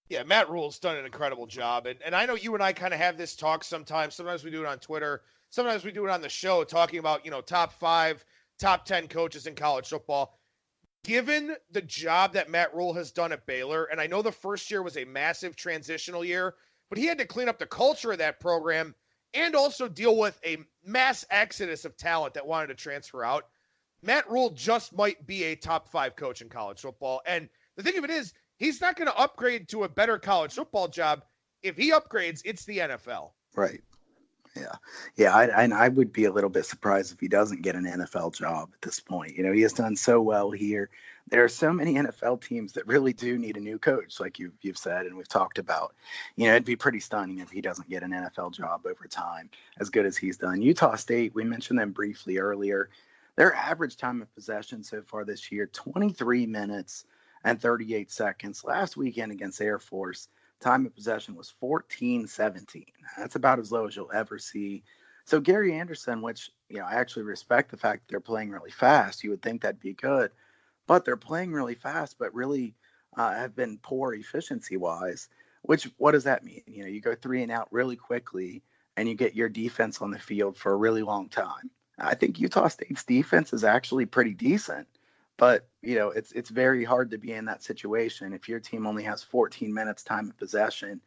Yeah, Matt Rule's done an incredible job. And I know you and I kind of have this talk sometimes. Sometimes we do it on Twitter. Sometimes we do it on the show talking about, top 5, top 10 coaches in college football. Given the job that Matt Rule has done at Baylor, and I know the first year was a massive transitional year, but he had to clean up the culture of that program and also deal with a mass exodus of talent that wanted to transfer out. Matt Rule just might be a top 5 coach in college football. And the thing of it is, he's not going to upgrade to a better college football job. If he upgrades, it's the NFL. Right. Yeah. I would be a little bit surprised if he doesn't get an NFL job at this point. He has done so well here. There are so many NFL teams that really do need a new coach, like you've said, and we've talked about. It'd be pretty stunning if he doesn't get an NFL job over time, as good as he's done. Utah State, we mentioned them briefly earlier. Their average time of possession so far this year, 23 minutes and 38 seconds. Last weekend against Air Force, time of possession was 14-17. That's about as low as you'll ever see. So Gary Anderson, which, I actually respect the fact that they're playing really fast. You would think that'd be good, but they're playing really fast, but really have been poor efficiency-wise, what does that mean? You go 3 and out really quickly and you get your defense on the field for a really long time. I think Utah State's defense is actually pretty decent. But, it's very hard to be in that situation. If your team only has 14 minutes time of possession,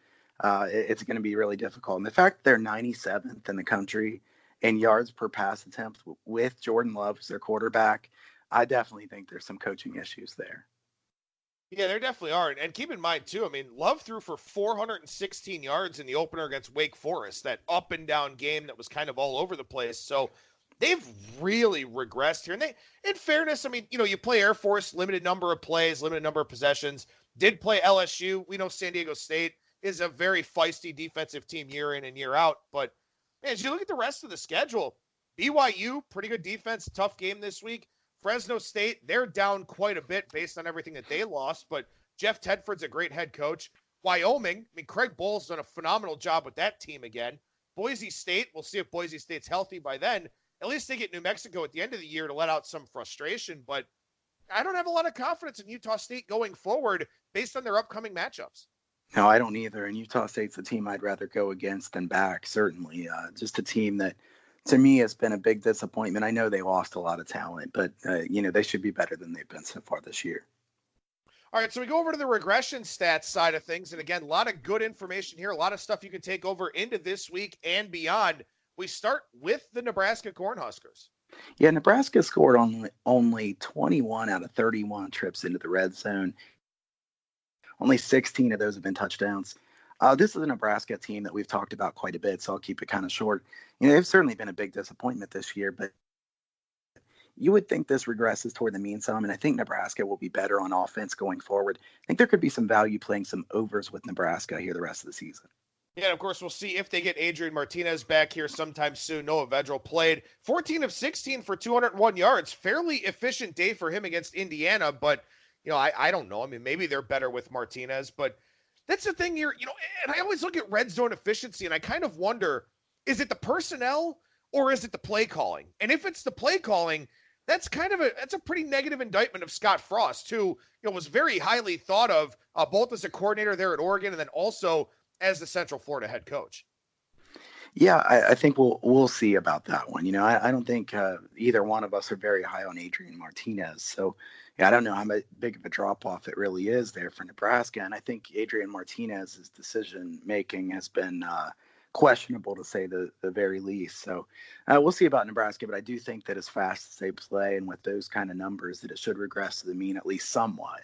it's going to be really difficult. And the fact they're 97th in the country in yards per pass attempt with Jordan Love as their quarterback, I definitely think there's some coaching issues there. Yeah, there definitely are. And keep in mind, too, Love threw for 416 yards in the opener against Wake Forest, that up and down game that was kind of all over the place. So they've really regressed here. And in fairness, you play Air Force, limited number of plays, limited number of possessions. Did play LSU. We know San Diego State is a very feisty defensive team year in and year out. But as you look at the rest of the schedule, BYU, pretty good defense, tough game this week. Fresno State, they're down quite a bit based on everything that they lost, but Jeff Tedford's a great head coach. Wyoming, I mean, Craig Bohl's done a phenomenal job with that team again. Boise State, we'll see if Boise State's healthy by then. At least they get New Mexico at the end of the year to let out some frustration, but I don't have a lot of confidence in Utah State going forward based on their upcoming matchups. No, I don't either. And Utah State's a team I'd rather go against than back, certainly. Just a team that, to me, has been a big disappointment. I know they lost a lot of talent, but, they should be better than they've been so far this year. All right, so we go over to the regression stats side of things. And again, a lot of good information here, a lot of stuff you can take over into this week and beyond. We start with the Nebraska Cornhuskers. Yeah, Nebraska scored only 21 out of 31 trips into the red zone. Only 16 of those have been touchdowns. This is a Nebraska team that we've talked about quite a bit, so I'll keep it kind of short. They've certainly been a big disappointment this year, but you would think this regresses toward the mean some, and I think Nebraska will be better on offense going forward. I think there could be some value playing some overs with Nebraska here the rest of the season. Yeah, and of course, we'll see if they get Adrian Martinez back here sometime soon. Noah Vedral played 14 of 16 for 201 yards. Fairly efficient day for him against Indiana, but, I don't know. I mean, maybe they're better with Martinez, but that's the thing here, and I always look at red zone efficiency, and I kind of wonder, is it the personnel or is it the play calling? And if it's the play calling, that's a pretty negative indictment of Scott Frost, who was very highly thought of both as a coordinator there at Oregon and then also as the Central Florida head coach. Yeah, I think we'll see about that one. I don't think either one of us are very high on Adrian Martinez. So I don't know how big of a drop off it really is there for Nebraska. And I think Adrian Martinez's decision making has been questionable, to say the very least. So we'll see about Nebraska, but I do think that as fast as they play and with those kind of numbers, that it should regress to the mean at least somewhat.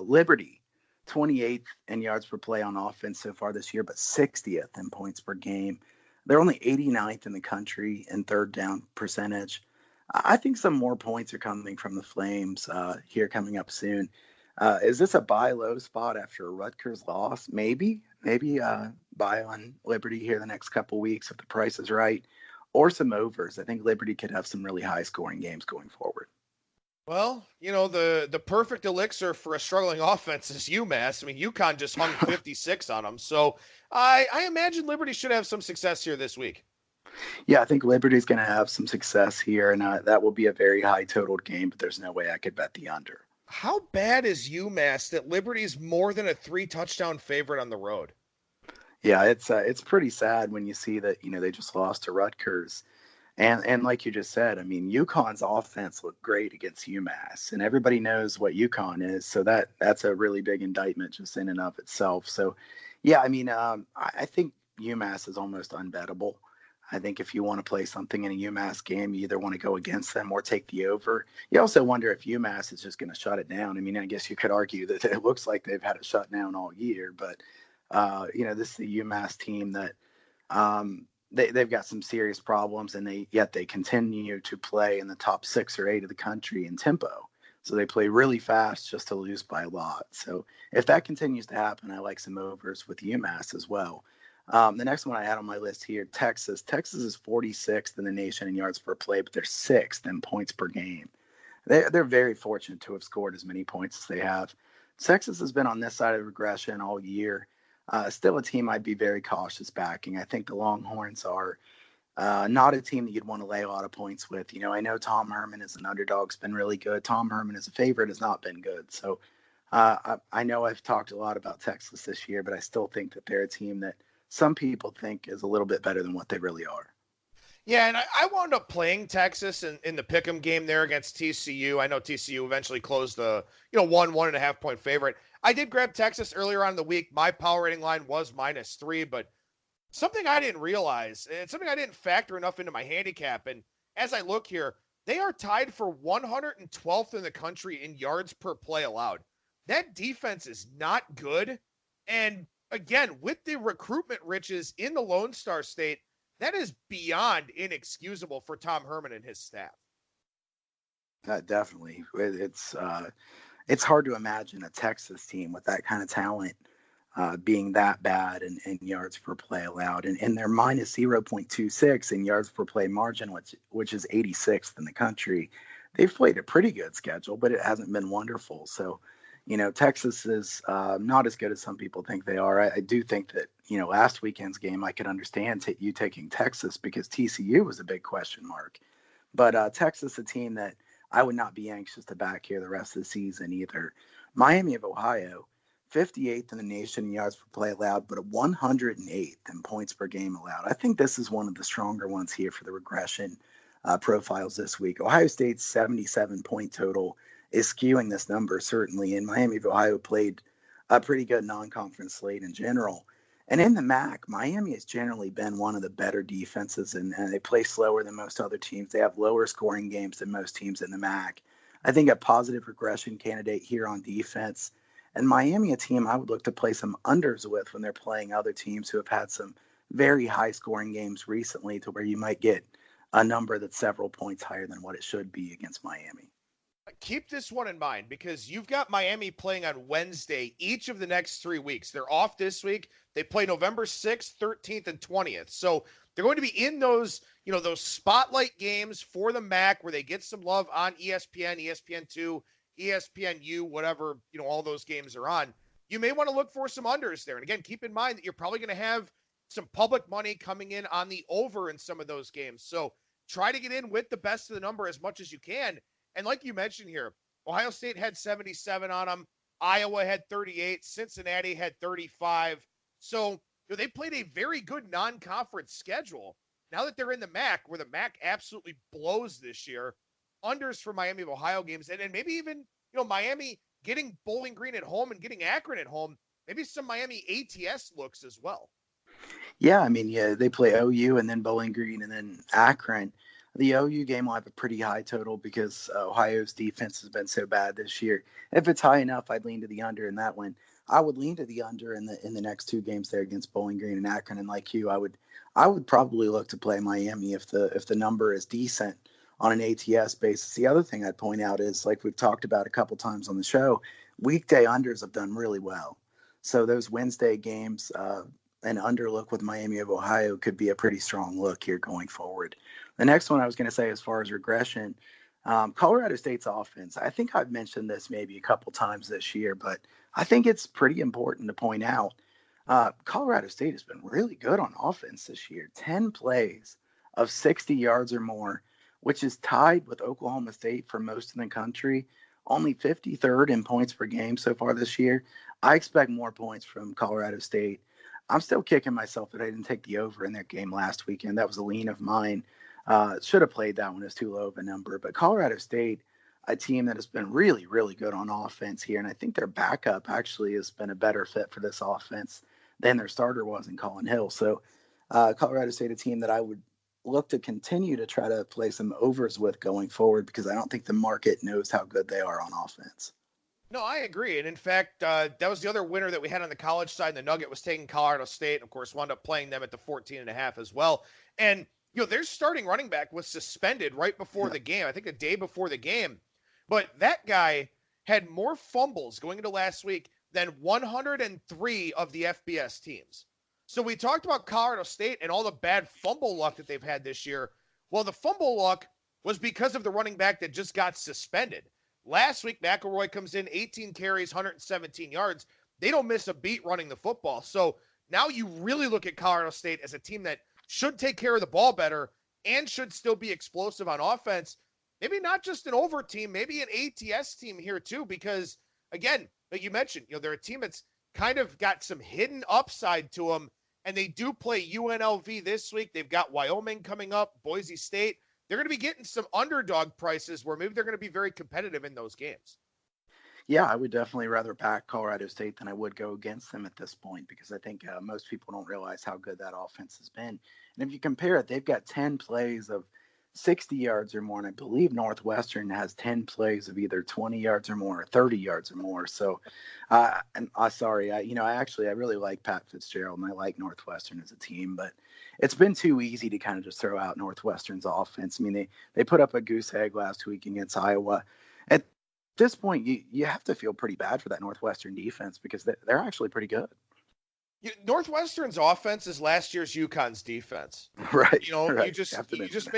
Liberty, 28th in yards per play on offense so far this year, but 60th in points per game. They're only 89th in the country in third down percentage. I think some more points are coming from the Flames here coming up soon. Is this a buy low spot after a Rutgers loss? Maybe buy on Liberty here the next couple weeks if the price is right, or some overs. I think Liberty could have some really high scoring games going forward. Well, the perfect elixir for a struggling offense is UMass. I mean, UConn just hung 56 on them. So I imagine Liberty should have some success here this week. Yeah, I think Liberty's going to have some success here, and that will be a very high totaled game, but there's no way I could bet the under. How bad is UMass that Liberty's more than a 3-touchdown favorite on the road? Yeah, it's pretty sad when you see that, they just lost to Rutgers. And like you just said, I mean, UConn's offense looked great against UMass, and everybody knows what UConn is. So that's a really big indictment just in and of itself. So, yeah, I mean, I think UMass is almost unbettable. I think if you want to play something in a UMass game, you either want to go against them or take the over. You also wonder if UMass is just going to shut it down. I mean, I guess you could argue that it looks like they've had it shut down all year, but this is the UMass team that they've got some serious problems, and they continue to play in the top 6 or 8 of the country in tempo. So they play really fast just to lose by a lot. So if that continues to happen, I like some overs with UMass as well. The next one I had on my list here, Texas. Texas is 46th in the nation in yards per play, but they're 6th in points per game. They're very fortunate to have scored as many points as they have. Texas has been on this side of regression all year. Still a team I'd be very cautious backing. I think the Longhorns are not a team that you'd want to lay a lot of points with. I know Tom Herman as an underdog's been really good. Tom Herman as a favorite has not been good. So I know I've talked a lot about Texas this year, but I still think that they're a team that some people think is a little bit better than what they really are. Yeah, and I wound up playing Texas in the Pick'em game there against TCU. I know TCU eventually closed the 1.5 point favorite. I did grab Texas earlier on in the week. My power rating line was -3, but something I didn't realize, and something I didn't factor enough into my handicap, and as I look here, they are tied for 112th in the country in yards per play allowed. That defense is not good, and again, with the recruitment riches in the Lone Star State, that is beyond inexcusable for Tom Herman and his staff. Definitely. It's hard to imagine a Texas team with that kind of talent being that bad in yards per play allowed. And they're minus 0.26 in yards per play margin, which is 86th in the country. they've played a pretty good schedule, but it hasn't been wonderful. So, Texas is not as good as some people think they are. I do think that, last weekend's game, I could understand you taking Texas because TCU was a big question mark. But Texas, a team that I would not be anxious to back here the rest of the season either. Miami of Ohio, 58th in the nation in yards per play allowed, but a 108th in points per game allowed. I think this is one of the stronger ones here for the regression profiles this week. Ohio State's 77-point total is skewing this number, certainly. And Miami of Ohio played a pretty good non-conference slate in general. And in the MAC, Miami has generally been one of the better defenses, and they play slower than most other teams. They have lower scoring games than most teams in the MAC. I think a positive regression candidate here on defense. And Miami, a team I would look to play some unders with when they're playing other teams who have had some very high scoring games recently to where you might get a number that's several points higher than what it should be against Miami. Keep this one in mind because you've got Miami playing on Wednesday each of the next 3 weeks. They're off this week. They play November 6th, 13th, and 20th. So they're going to be in those, those spotlight games for the MAC where they get some love on ESPN, ESPN2, ESPNU, whatever, all those games are on. You may want to look for some unders there. And again, keep in mind that you're probably going to have some public money coming in on the over in some of those games. So try to get in with the best of the number as much as you can. And like you mentioned here, Ohio State had 77 on them. Iowa had 38. Cincinnati had 35. So they played a very good non-conference schedule. Now that they're in the MAC, where the MAC absolutely blows this year, unders for Miami of Ohio games, and maybe even, Miami getting Bowling Green at home and getting Akron at home, maybe some Miami ATS looks as well. Yeah, I mean, they play OU and then Bowling Green and then Akron. The OU game will have a pretty high total because Ohio's defense has been so bad this year. If it's high enough, I'd lean to the under in that one. I would lean to the under in the next two games there against Bowling Green and Akron. And like you, I would probably look to play Miami if the number is decent on an ATS basis. The other thing I'd point out is, like we've talked about a couple times on the show, weekday unders have done really well. So those Wednesday games, an under look with Miami of Ohio could be a pretty strong look here going forward. The next one I was going to say, as far as regression, Colorado State's offense. I think I've mentioned this maybe a couple times this year, but I think it's pretty important to point out. Colorado State has been really good on offense this year. 10 plays of 60 yards or more, which is tied with Oklahoma State for most of the country. Only 53rd in points per game so far this year. I expect more points from Colorado State. I'm still kicking myself that I didn't take the over in their game last weekend. That was a lean of mine. Should have played that one. It's too low of a number. But Colorado State, a team that has been really, really good on offense here. And I think their backup actually has been a better fit for this offense than their starter was in Colin Hill. So Colorado State, a team that I would look to continue to try to play some overs with going forward because I don't think the market knows how good they are on offense. No, I agree. And in fact, that was the other winner that we had on the college side. The Nugget was taking Colorado State, and of course, wound up playing them at the 14.5 as well. And, their starting running back was suspended right before the game. I think the day before the game. But that guy had more fumbles going into last week than 103 of the FBS teams. So we talked about Colorado State and all the bad fumble luck that they've had this year. Well, the fumble luck was because of the running back that just got suspended. Last week, McElroy comes in 18 carries, 117 yards. They don't miss a beat running the football. So now you really look at Colorado State as a team that should take care of the ball better and should still be explosive on offense. Maybe not just an over team, maybe an ATS team here too, because again, like you mentioned, they're a team that's kind of got some hidden upside to them, and they do play UNLV this week. They've got Wyoming coming up, Boise State. They're going to be getting some underdog prices where maybe they're going to be very competitive in those games. Yeah, I would definitely rather back Colorado State than I would go against them at this point because I think most people don't realize how good that offense has been. And if you compare it, they've got 10 plays of 60 yards or more, and I believe Northwestern has 10 plays of either 20 yards or more or 30 yards or more. So, I really like Pat Fitzgerald, and I like Northwestern as a team, but it's been too easy to kind of just throw out Northwestern's offense. I mean, they put up a goose egg last week against Iowa. At this point, you have to feel pretty bad for that Northwestern defense because they're actually pretty good. Northwestern's offense is last year's UConn's defense. Right. You Right. you just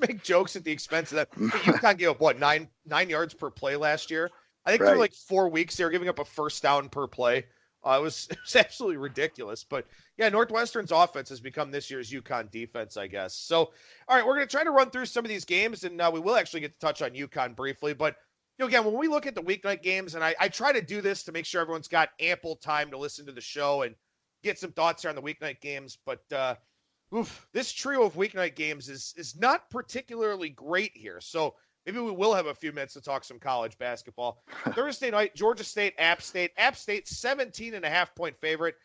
make jokes at the expense of that. UConn gave up what, nine yards per play last year. I think there were Right. like 4 weeks they were giving up a first down per play. It was absolutely ridiculous. But yeah, Northwestern's offense has become this year's UConn defense, I guess. So, all right, we're going to try to run through some of these games, and we will actually get to touch on UConn briefly. But again, when we look at the weeknight games, and I try to do this to make sure everyone's got ample time to listen to the show and get some thoughts here on the weeknight games. But this trio of weeknight games is not particularly great here. So maybe we will have a few minutes to talk some college basketball. Thursday night, Georgia State, App State. App State, 17.5-point favorite,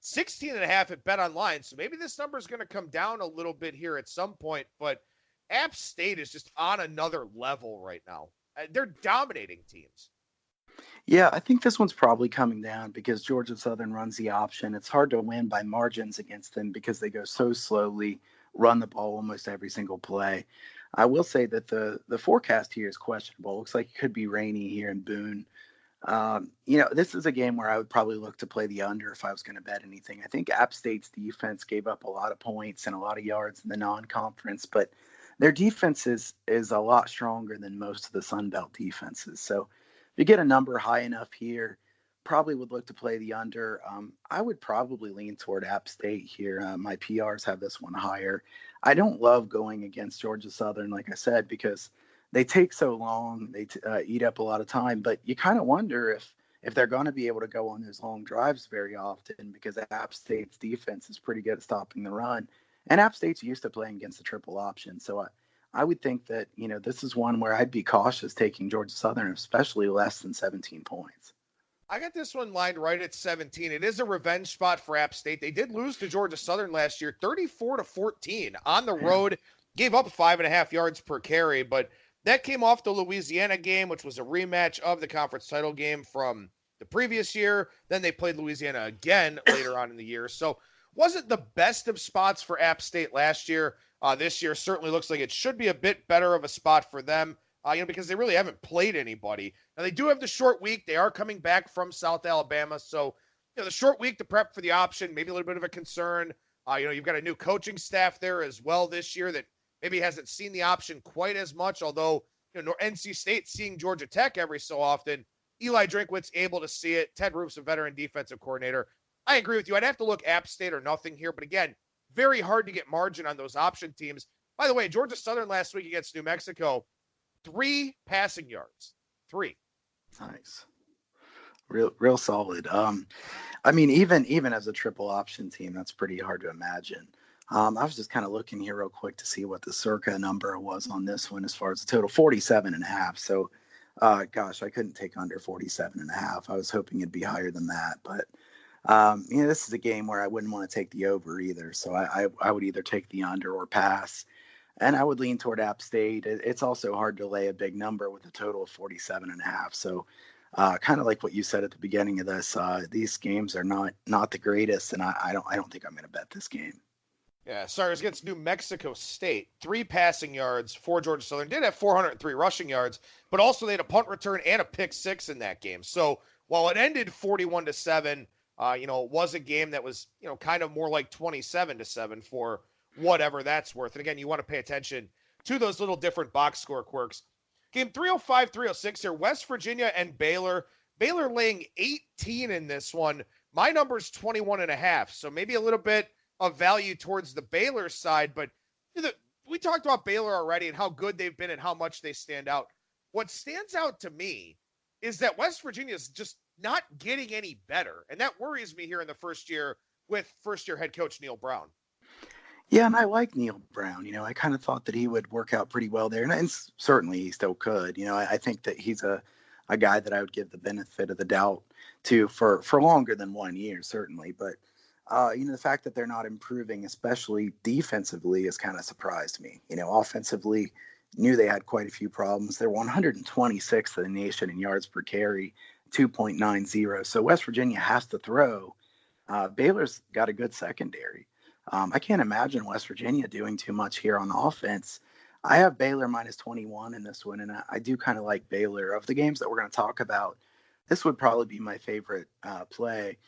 16.5 at Bet Online. So maybe this number is going to come down a little bit here at some point. But App State is just on another level right now. They're dominating teams. Yeah, I think this one's probably coming down because Georgia Southern runs the option. It's hard to win by margins against them because they go so slowly, run the ball almost every single play. I will say that the forecast here is questionable. It looks like it could be rainy here in Boone. This is a game where I would probably look to play the under if I was going to bet anything. I think App State's defense gave up a lot of points and a lot of yards in the non-conference, but their defense is a lot stronger than most of the Sun Belt defenses. So if you get a number high enough here, probably would look to play the under. I would probably lean toward App State here. My PRs have this one higher. I don't love going against Georgia Southern, like I said, because they take so long. They eat up a lot of time. But you kind of wonder if they're going to be able to go on those long drives very often because App State's defense is pretty good at stopping the run. And App State's used to playing against the triple option. So I would think that, this is one where I'd be cautious taking Georgia Southern, especially less than 17 points. I got this one lined right at 17. It is a revenge spot for App State. They did lose to Georgia Southern last year, 34-14 on the road, gave up 5.5 yards per carry, but that came off the Louisiana game, which was a rematch of the conference title game from the previous year. Then they played Louisiana again later on in the year. So wasn't the best of spots for App State last year. This year certainly looks like it should be a bit better of a spot for them, because they really haven't played anybody. Now, they do have the short week. They are coming back from South Alabama. So, the short week to prep for the option, maybe a little bit of a concern. You've got a new coaching staff there as well this year that maybe hasn't seen the option quite as much, although, NC State seeing Georgia Tech every so often. Eli Drinkwitz able to see it. Ted Roof's a veteran defensive coordinator. I agree with you. I'd have to look App State or nothing here. But again, very hard to get margin on those option teams. By the way, Georgia Southern last week against New Mexico, 3 passing yards. 3. Nice. Real solid. Even as a triple option team, that's pretty hard to imagine. I was just kind of looking here real quick to see what the circa number was on this one as far as the total, 47.5. So, I couldn't take under 47.5. I was hoping it'd be higher than that, but this is a game where I wouldn't want to take the over either. So I would either take the under or pass. And I would lean toward App State. It's also hard to lay a big number with a total of 47.5. So kind of like what you said at the beginning of this, these games are not the greatest. And I don't think I'm going to bet this game. Yeah, sorry, it was against New Mexico State. 3 passing yards for Georgia Southern. Did have 403 rushing yards, but also they had a punt return and a pick 6 in that game. So while it ended 41-7, it was a game that was, kind of more like 27-7 for whatever that's worth. And again, you want to pay attention to those little different box score quirks. Game 305, 306 here, West Virginia and Baylor. Baylor laying 18 in this one. My number's 21.5. So maybe a little bit of value towards the Baylor side, but we talked about Baylor already and how good they've been and how much they stand out. What stands out to me is that West Virginia is just not getting any better. And that worries me here in the first year with first-year head coach Neil Brown. Yeah, and I like Neil Brown. I kind of thought that he would work out pretty well there, and certainly he still could. I think that he's a guy that I would give the benefit of the doubt to for longer than 1 year, certainly. But, the fact that they're not improving, especially defensively, has kind of surprised me. Offensively, knew they had quite a few problems. They're 126th in the nation in yards per carry, 2.90. So West Virginia has to throw. Baylor's got a good secondary. I can't imagine West Virginia doing too much here on offense. I have Baylor minus 21 in this one, and I do kind of like Baylor. Of the games that we're going to talk about, this would probably be my favorite play.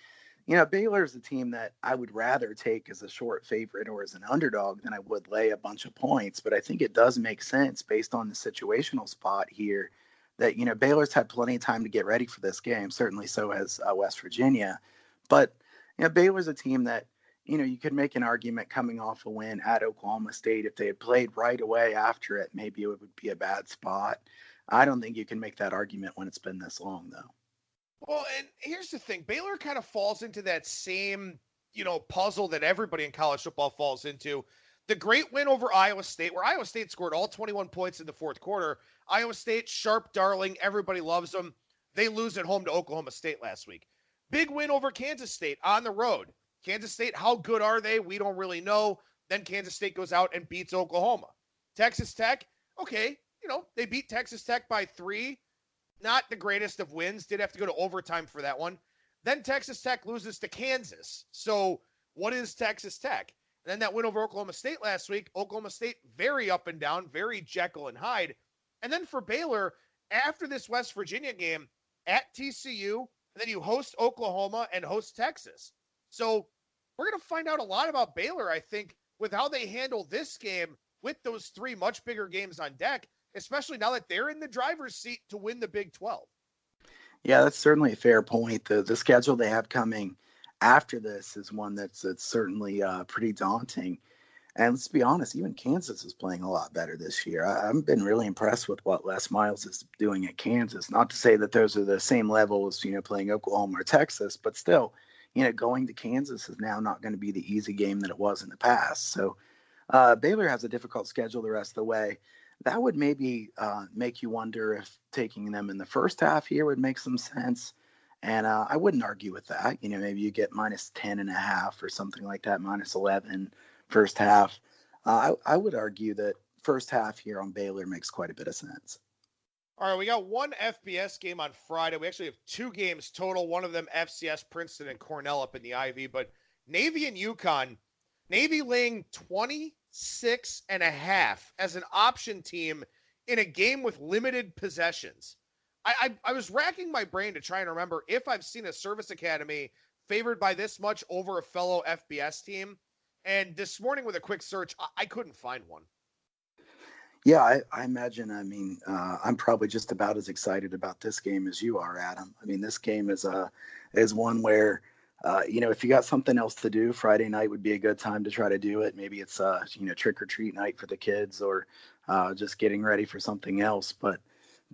Baylor's a team that I would rather take as a short favorite or as an underdog than I would lay a bunch of points. But I think it does make sense based on the situational spot here that, Baylor's had plenty of time to get ready for this game. Certainly so has West Virginia. But, Baylor's a team that, you could make an argument coming off a win at Oklahoma State. If they had played right away after it, maybe it would be a bad spot. I don't think you can make that argument when it's been this long, though. Well, and here's the thing. Baylor kind of falls into that same, puzzle that everybody in college football falls into. The great win over Iowa State, where Iowa State scored all 21 points in the fourth quarter. Iowa State, sharp darling. Everybody loves them. They lose at home to Oklahoma State last week. Big win over Kansas State on the road. Kansas State, how good are they? We don't really know. Then Kansas State goes out and beats Oklahoma. Texas Tech, okay, they beat Texas Tech by 3. Not the greatest of wins. Did have to go to overtime for that one. Then Texas Tech loses to Kansas. So what is Texas Tech? And then that win over Oklahoma State last week. Oklahoma State very up and down, very Jekyll and Hyde. And then for Baylor, after this West Virginia game at TCU, and then you host Oklahoma and host Texas. So we're going to find out a lot about Baylor, I think, with how they handle this game with those 3 much bigger games on deck, especially now that they're in the driver's seat to win the Big 12. Yeah, that's certainly a fair point. The schedule they have coming after this is one that's certainly pretty daunting. And let's be honest, even Kansas is playing a lot better this year. I've been really impressed with what Les Miles is doing at Kansas. Not to say that those are the same level as, playing Oklahoma or Texas, but still, going to Kansas is now not going to be the easy game that it was in the past. So Baylor has a difficult schedule the rest of the way. That would maybe make you wonder if taking them in the first half here would make some sense. And I wouldn't argue with that. Maybe you get minus 10.5 or something like that, minus 11 first half. I would argue that first half here on Baylor makes quite a bit of sense. All right, we got one FBS game on Friday. We actually have 2 games total. One of them FCS, Princeton, and Cornell up in the Ivy. But Navy and UConn, Navy laying 26.5 as an option team in a game with limited possessions. I was racking my brain to try and remember if I've seen a service academy favored by this much over a fellow FBS team. And this morning with a quick search, I couldn't find one. Yeah, I imagine. I'm probably just about as excited about this game as you are, Adam. This game is one where, if you got something else to do, Friday night would be a good time to try to do it. Maybe it's trick or treat night for the kids, or just getting ready for something else. But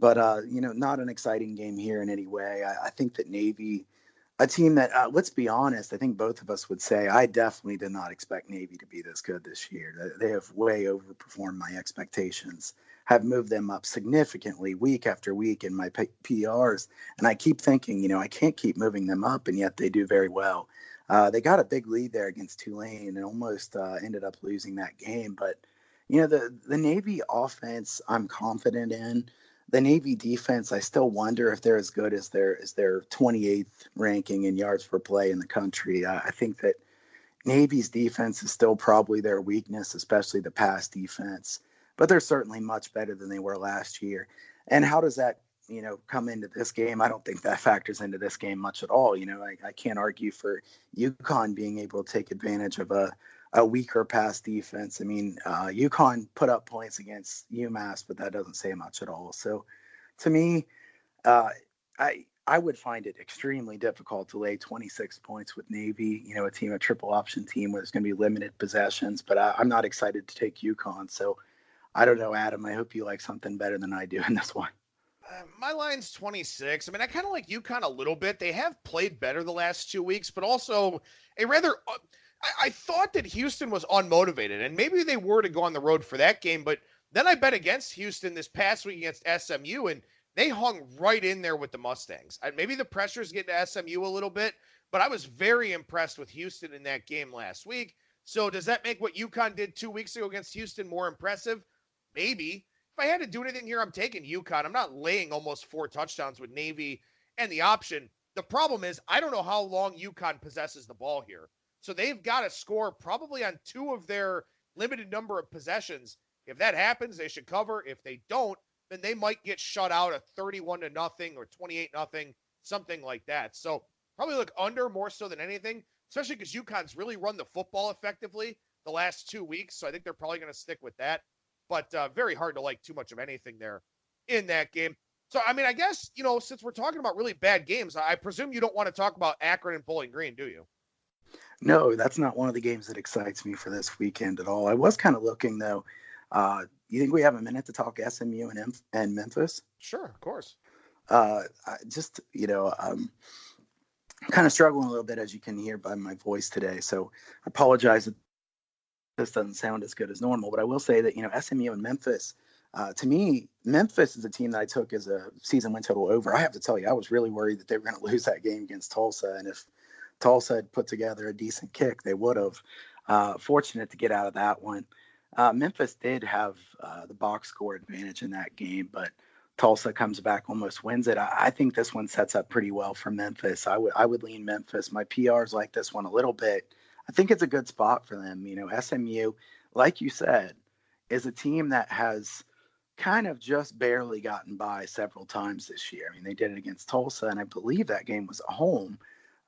not an exciting game here in any way. I think that Navy, a team that, let's be honest, I think both of us would say I definitely did not expect Navy to be this good this year. They have way overperformed my expectations, have moved them up significantly week after week in my PRs. And I keep thinking, I can't keep moving them up, and yet they do very well. They got a big lead there against Tulane and almost ended up losing that game. But, the Navy offense I'm confident in. The Navy defense, I still wonder if they're as good as their 28th ranking in yards per play in the country. I think that Navy's defense is still probably their weakness, especially the pass defense. But they're certainly much better than they were last year. And how does that, come into this game? I don't think that factors into this game much at all. I can't argue for UConn being able to take advantage of a weaker pass defense. UConn put up points against UMass, but that doesn't say much at all. So to me, I would find it extremely difficult to lay 26 points with Navy, a team, a triple option team where there's going to be limited possessions, but I'm not excited to take UConn. So I don't know, Adam, I hope you like something better than I do in this one. My line's 26. I kind of like UConn a little bit. They have played better the last 2 weeks, but also a rather I thought that Houston was unmotivated, and maybe they were to go on the road for that game, but then I bet against Houston this past week against SMU, and they hung right in there with the Mustangs. Maybe the pressure's getting to SMU a little bit, but I was very impressed with Houston in that game last week. So does that make what UConn did 2 weeks ago against Houston more impressive? Maybe. If I had to do anything here, I'm taking UConn. I'm not laying almost 4 touchdowns with Navy and the option. The problem is I don't know how long UConn possesses the ball here. So they've got to score probably on 2 of their limited number of possessions. If that happens, they should cover. If they don't, then they might get shut out at 31-0 or 28-0, something like that. So Probably look under more so than anything, especially because UConn's really run the football effectively the last 2 weeks. So I think they're probably going to stick with that. But very hard to like too much of anything there in that game. So, I mean, I guess, since we're talking about really bad games, I presume you don't want to talk about Akron and Bowling Green, do you? No, that's not one of the games that excites me for this weekend at all. I was kind of looking, though. You think we have a minute to talk SMU and Memphis? Sure, of course. I'm kind of struggling a little bit, as you can hear by my voice today. So I apologize if this doesn't sound as good as normal. But I will say that, SMU and Memphis, to me, Memphis is a team that I took as a season win total over. I have to tell you, I was really worried that they were going to lose that game against Tulsa. And if Tulsa had put together a decent kick, they would have. Fortunate to get out of that one. Memphis did have the box score advantage in that game, but Tulsa comes back, almost wins it. I think this one sets up pretty well for Memphis. I would lean Memphis. My PRs like this one a little bit. I think it's a good spot for them. SMU, like you said, is a team that has kind of just barely gotten by several times this year. I mean, they did it against Tulsa, and I believe that game was at home.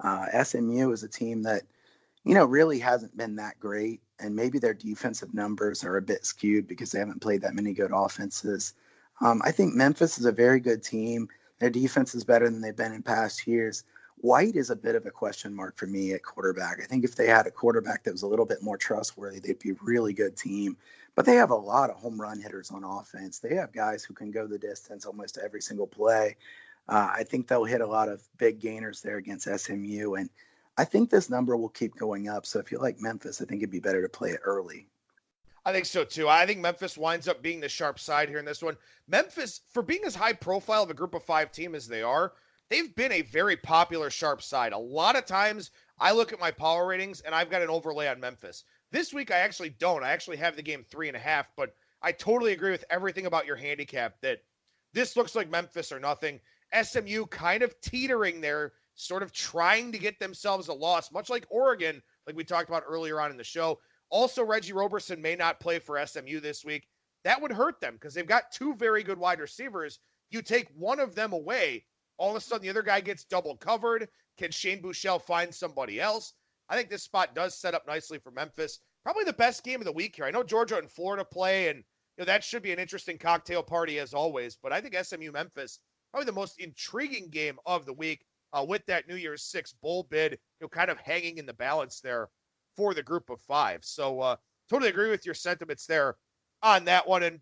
SMU is a team that, really hasn't been that great. And maybe their defensive numbers are a bit skewed because they haven't played that many good offenses. I think Memphis is a very good team. Their defense is better than they've been in past years. White is a bit of a question mark for me at quarterback. I think if they had a quarterback that was a little bit more trustworthy, they'd be a really good team. But they have a lot of home run hitters on offense. They have guys who can go the distance almost every single play. I think they'll hit a lot of big gainers there against SMU. And I think this number will keep going up. So if you like Memphis, I think it'd be better to play it early. I think so, too. I think Memphis winds up being the sharp side here in this one. Memphis, for being as high profile of a group of 5 team as they are, they've been a very popular sharp side. A lot of times I look at my power ratings and I've got an overlay on Memphis. This week I actually don't. I actually have the game 3.5, but I totally agree with everything about your handicap that this looks like Memphis or nothing. SMU kind of teetering there, sort of trying to get themselves a loss, much like Oregon, like we talked about earlier on in the show. Also, Reggie Roberson may not play for SMU this week. That would hurt them because they've got 2 very good wide receivers. You take one of them away, all of a sudden the other guy gets double covered. Can Shane Buechele find somebody else? I think this spot does set up nicely for Memphis. Probably the best game of the week here. I know Georgia and Florida play, and that should be an interesting cocktail party as always. But I think SMU Memphis, probably the most intriguing game of the week with that New Year's 6 bowl bid, kind of hanging in the balance there for the group of 5. So totally agree with your sentiments there on that one. And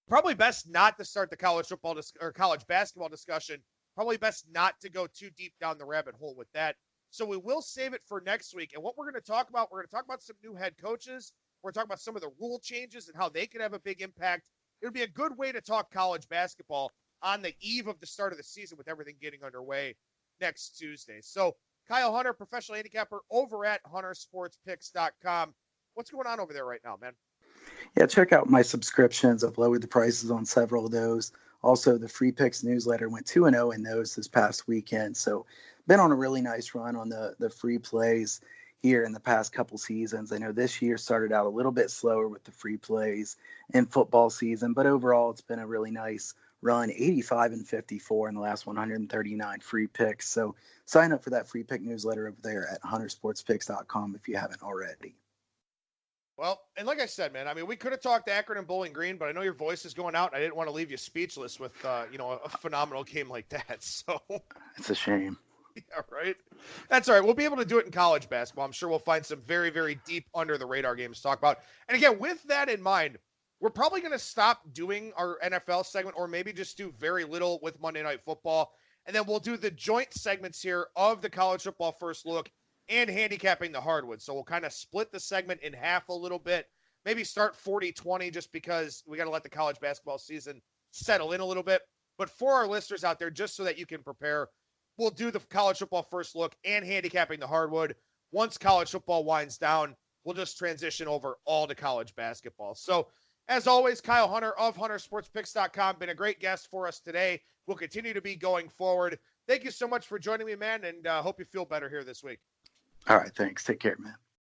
probably best not to start the college football or college basketball discussion. Probably best not to go too deep down the rabbit hole with that. So we will save it for next week. And what we're going to talk about, we're going to talk about some new head coaches. We're going to talk about some of the rule changes and how they could have a big impact. It would be a good way to talk college basketball on the eve of the start of the season with everything getting underway next Tuesday. So Kyle Hunter, professional handicapper over at huntersportspicks.com. What's going on over there right now, man? Yeah, check out my subscriptions. I've lowered the prices on several of those. Also, the Free Picks newsletter went 2-0 in those this past weekend. So been on a really nice run on the free plays here in the past couple seasons. I know this year started out a little bit slower with the free plays in football season, but overall it's been a really nice run, 85-54 in the last 139 free picks. So sign up for that free pick newsletter over there at huntersportspicks.com if you haven't already. Well, and like I said, man, I mean, we could have talked Akron and Bowling Green, but I know your voice is going out. And I didn't want to leave you speechless with, a phenomenal game like that. So it's a shame. Yeah, right. That's all right. We'll be able to do it in college basketball. I'm sure we'll find some very, very deep under the radar games to talk about. And again, with that in mind, we're probably going to stop doing our NFL segment or maybe just do very little with Monday Night Football. And then we'll do the joint segments here of the college football first look and handicapping the hardwood. So we'll kind of split the segment in half a little bit, maybe start 40-20 just because we got to let the college basketball season settle in a little bit. But for our listeners out there, just so that you can prepare, we'll do the college football first look and handicapping the hardwood. Once college football winds down, we'll just transition over all to college basketball. So as always, Kyle Hunter of huntersportspicks.com, been a great guest for us today. Will continue to be going forward. Thank you so much for joining me, man, and hope you feel better here this week. All right, thanks. Take care, man.